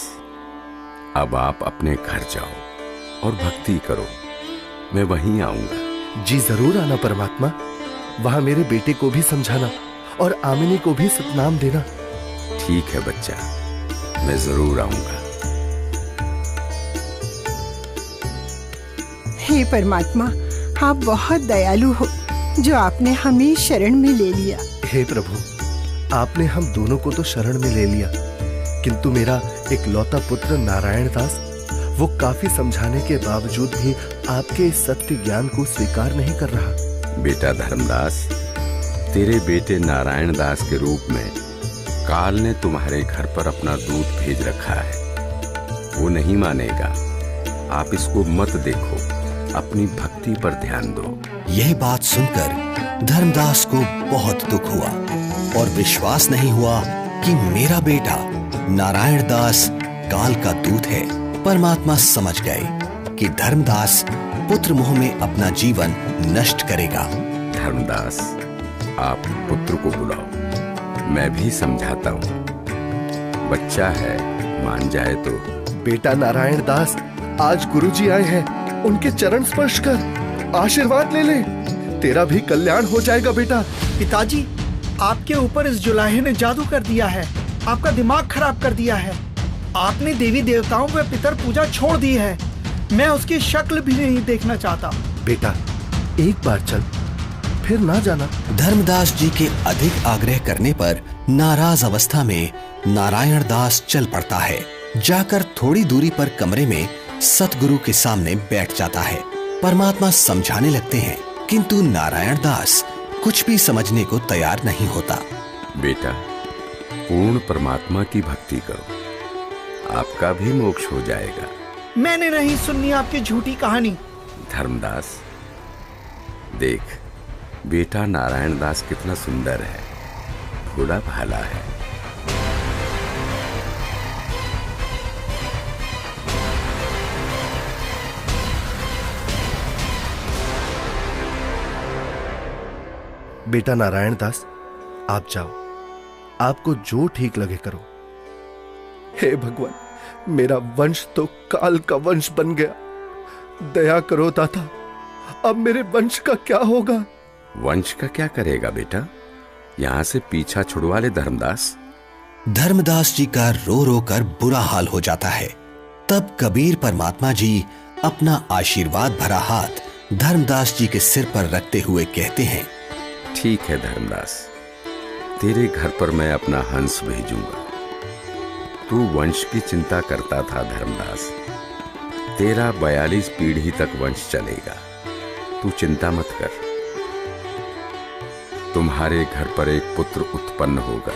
अब आप अपने घर जाओ और भक्ति करो, मैं वहीं आऊंगा। जी जरूर आना परमात्मा, वहां मेरे बेटे को भी समझाना और आमिनी को भी सतनाम देना। ठीक है बच्चा, मैं जरूर आऊंगा। हे परमात्मा, आप बहुत दयालु हो जो आपने हमें शरण में ले लिया। हे प्रभु, आपने हम दोनों को तो शरण में ले लिया, किंतु मेरा इकलौता पुत्र नारायण दास, वो काफी समझाने के बावजूद भी आपके इस सत्य ज्ञान को स्वीकार नहीं कर रहा। बेटा धर्मदास, तेरे बेटे नारायण दास के रूप में काल ने तुम्हारे घर पर अपना दूत भेज रखा है। वो नहीं मानेगा। आप इसको मत देखो, अपनी भक्ति पर ध्यान दो। यह बात सुनकर धर्मदास को बहुत दुख हुआ और विश्वास नहीं हुआ कि मेरा बेटा नारायण दास काल का दूत है। परमात्मा समझ गए कि धर्मदास पुत्र मोह में अपना जीवन नष्ट करेगा। धर्मदास, आप पुत्र को बुलाओ, मैं भी समझाता हूँ। बच्चा है, मान जाए तो। बेटा नारायण दास, आज गुरुजी आए हैं, उनके चरण स्पर्श कर आशीर्वाद ले ले, तेरा भी कल्याण हो जाएगा बेटा। पिताजी, आपके ऊपर इस जुलाहे ने जादू कर दिया है, आपका दिमाग खराब कर दिया है। आपने देवी देवताओं व पितर पूजा छोड़ दी है। मैं उसकी शक्ल भी नहीं देखना चाहता। बेटा, एक बार चल, फिर ना जाना। धर्मदास जी के अधिक आग्रह करने पर नाराज अवस्था में नारायण दास चल पड़ता है। जाकर थोड़ी दूरी पर कमरे में सतगुरु के सामने बैठ जाता है। परमात्मा समझाने लगते हैं, किंतु नारायण दास कुछ भी समझने को तैयार नहीं होता। बेटा, पूर्ण परमात्मा की भक्ति करो, आपका भी मोक्ष हो जाएगा। मैंने नहीं सुननी आपकी झूठी कहानी। धर्मदास, देख, बेटा नारायण दास कितना सुंदर है, भोला भाला है। बेटा नारायण दास, आप जाओ, आपको जो ठीक लगे करो। हे भगवान, मेरा वंश तो काल का वंश बन गया, दया करो दाता, अब मेरे वंश का क्या होगा? वंश का क्या करेगा बेटा, यहां से पीछा छुड़वा ले धर्मदास। धर्मदास जी का रो रो कर बुरा हाल हो जाता है। तब कबीर परमात्मा जी अपना आशीर्वाद भरा हाथ धर्मदास जी के सिर पर रखते हुए कहते हैं, ठीक है धर्मदास, तेरे घर पर मैं अपना हंस भेजूंगा। तू वंश की चिंता करता था धर्मदास, तेरा 42 पीढ़ी तक वंश चलेगा, तू चिंता मत कर। तुम्हारे घर पर एक पुत्र उत्पन्न होगा,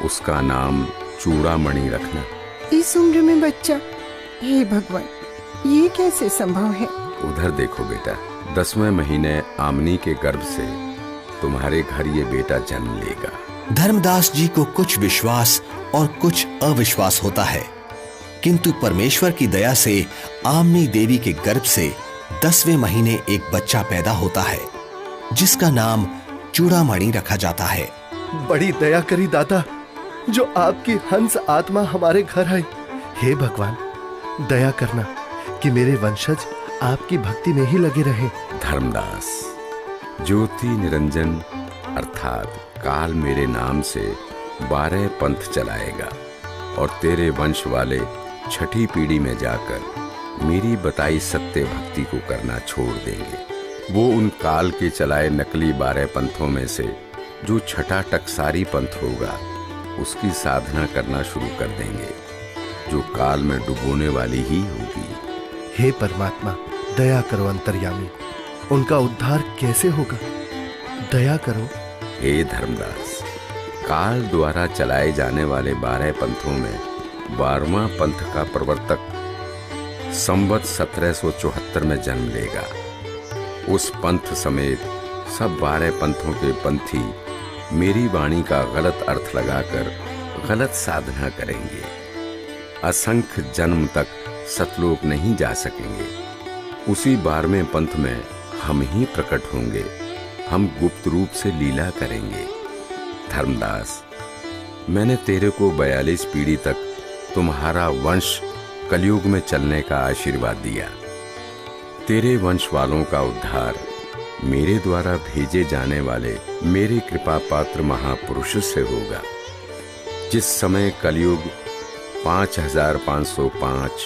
उसका नाम चूड़ामणि रखना। इस उम्र में बच्चा? हे भगवान, ये कैसे संभव है? उधर देखो बेटा, 10वें महीने आमनी के गर्भ से तुम्हारे घर ये बेटा जन्म लेगा। धर्मदास जी को कुछ विश्वास और कुछ अविश्वास होता है, किंतु परमेश्वर की दया से आमनी देवी के गर्भ से 10वें महीने एक बच्चा पैदा होता है, जिसका नाम चूड़ामणि रखा जाता है। बड़ी दया करी दाता, जो आपकी हंस आत्मा हमारे घर आई। हे भगवान, दया करना कि मेरे वंशज आपकी भक्ति में ही लगे रहे। धर्मदास, ज्योति निरंजन अर्थात काल मेरे नाम से 12 पंथ चलाएगा और तेरे वंश वाले 6ठी पीढ़ी में जाकर मेरी बताई सत्य भक्ति को करना छोड़ देंगे। वो उन काल के चलाए नकली 12 पंथों में से जो 6ठा टकसारी पंथ होगा, उसकी साधना करना शुरू कर देंगे, जो काल में डुबोने वाली ही होगी। हे परमात्मा, दया करो अंतर्यामी, उनका उद्धार कैसे होगा? दया करो। हे धर्मदास, काल द्वारा चलाए जाने वाले 12 पंथों में 12वां पंथ का प्रवर्तक संवत 1774 में जन्म लेगा। उस पंथ समेत सब 12 पंथों के पंथी मेरी वाणी का गलत अर्थ लगाकर गलत साधना करेंगे। असंख्य जन्म तक सतलोक नहीं जा सकेंगे। उसी 12वें पंथ में हम ही प्रकट होंगे। हम गुप्त रूप से लीला करेंगे। धर्मदास, मैंने तेरे को 42 पीढ़ी तक तुम्हारा वंश कलयुग में चलने का आशीर्वाद दिया। तेरे वंश वालों का उद्धार मेरे द्वारा भेजे जाने वाले मेरे कृपा पात्र महापुरुष से होगा। जिस समय कलयुग 5505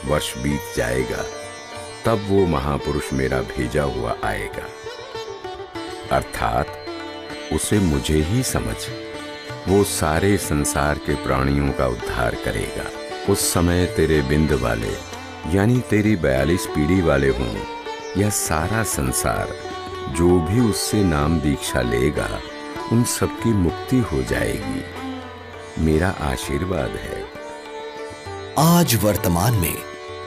वर्ष बीत जाएगा, तब वो महापुरुष मेरा भेजा हुआ आएगा। अर्थात उसे मुझे ही समझ, वो सारे संसार के प्राणियों का उद्धार करेगा। उस समय तेरे बिंद वाले यानी तेरी 42 पीढ़ी वाले हों या सारा संसार, जो भी उससे नाम दीक्षा लेगा उन सबकी मुक्ति हो जाएगी। मेरा आशीर्वाद है। आज वर्तमान में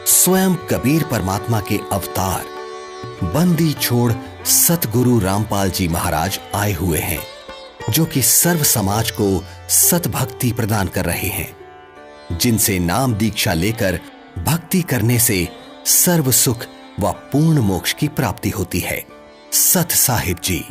स्वयं कबीर परमात्मा के अवतार बंदी छोड़ सतगुरु रामपाल जी महाराज आए हुए हैं, जो कि सर्व समाज को सतभक्ति प्रदान कर रहे हैं, जिनसे नाम दीक्षा लेकर भक्ति करने से सर्व सुख व पूर्ण मोक्ष की प्राप्ति होती है। सत साहिब जी।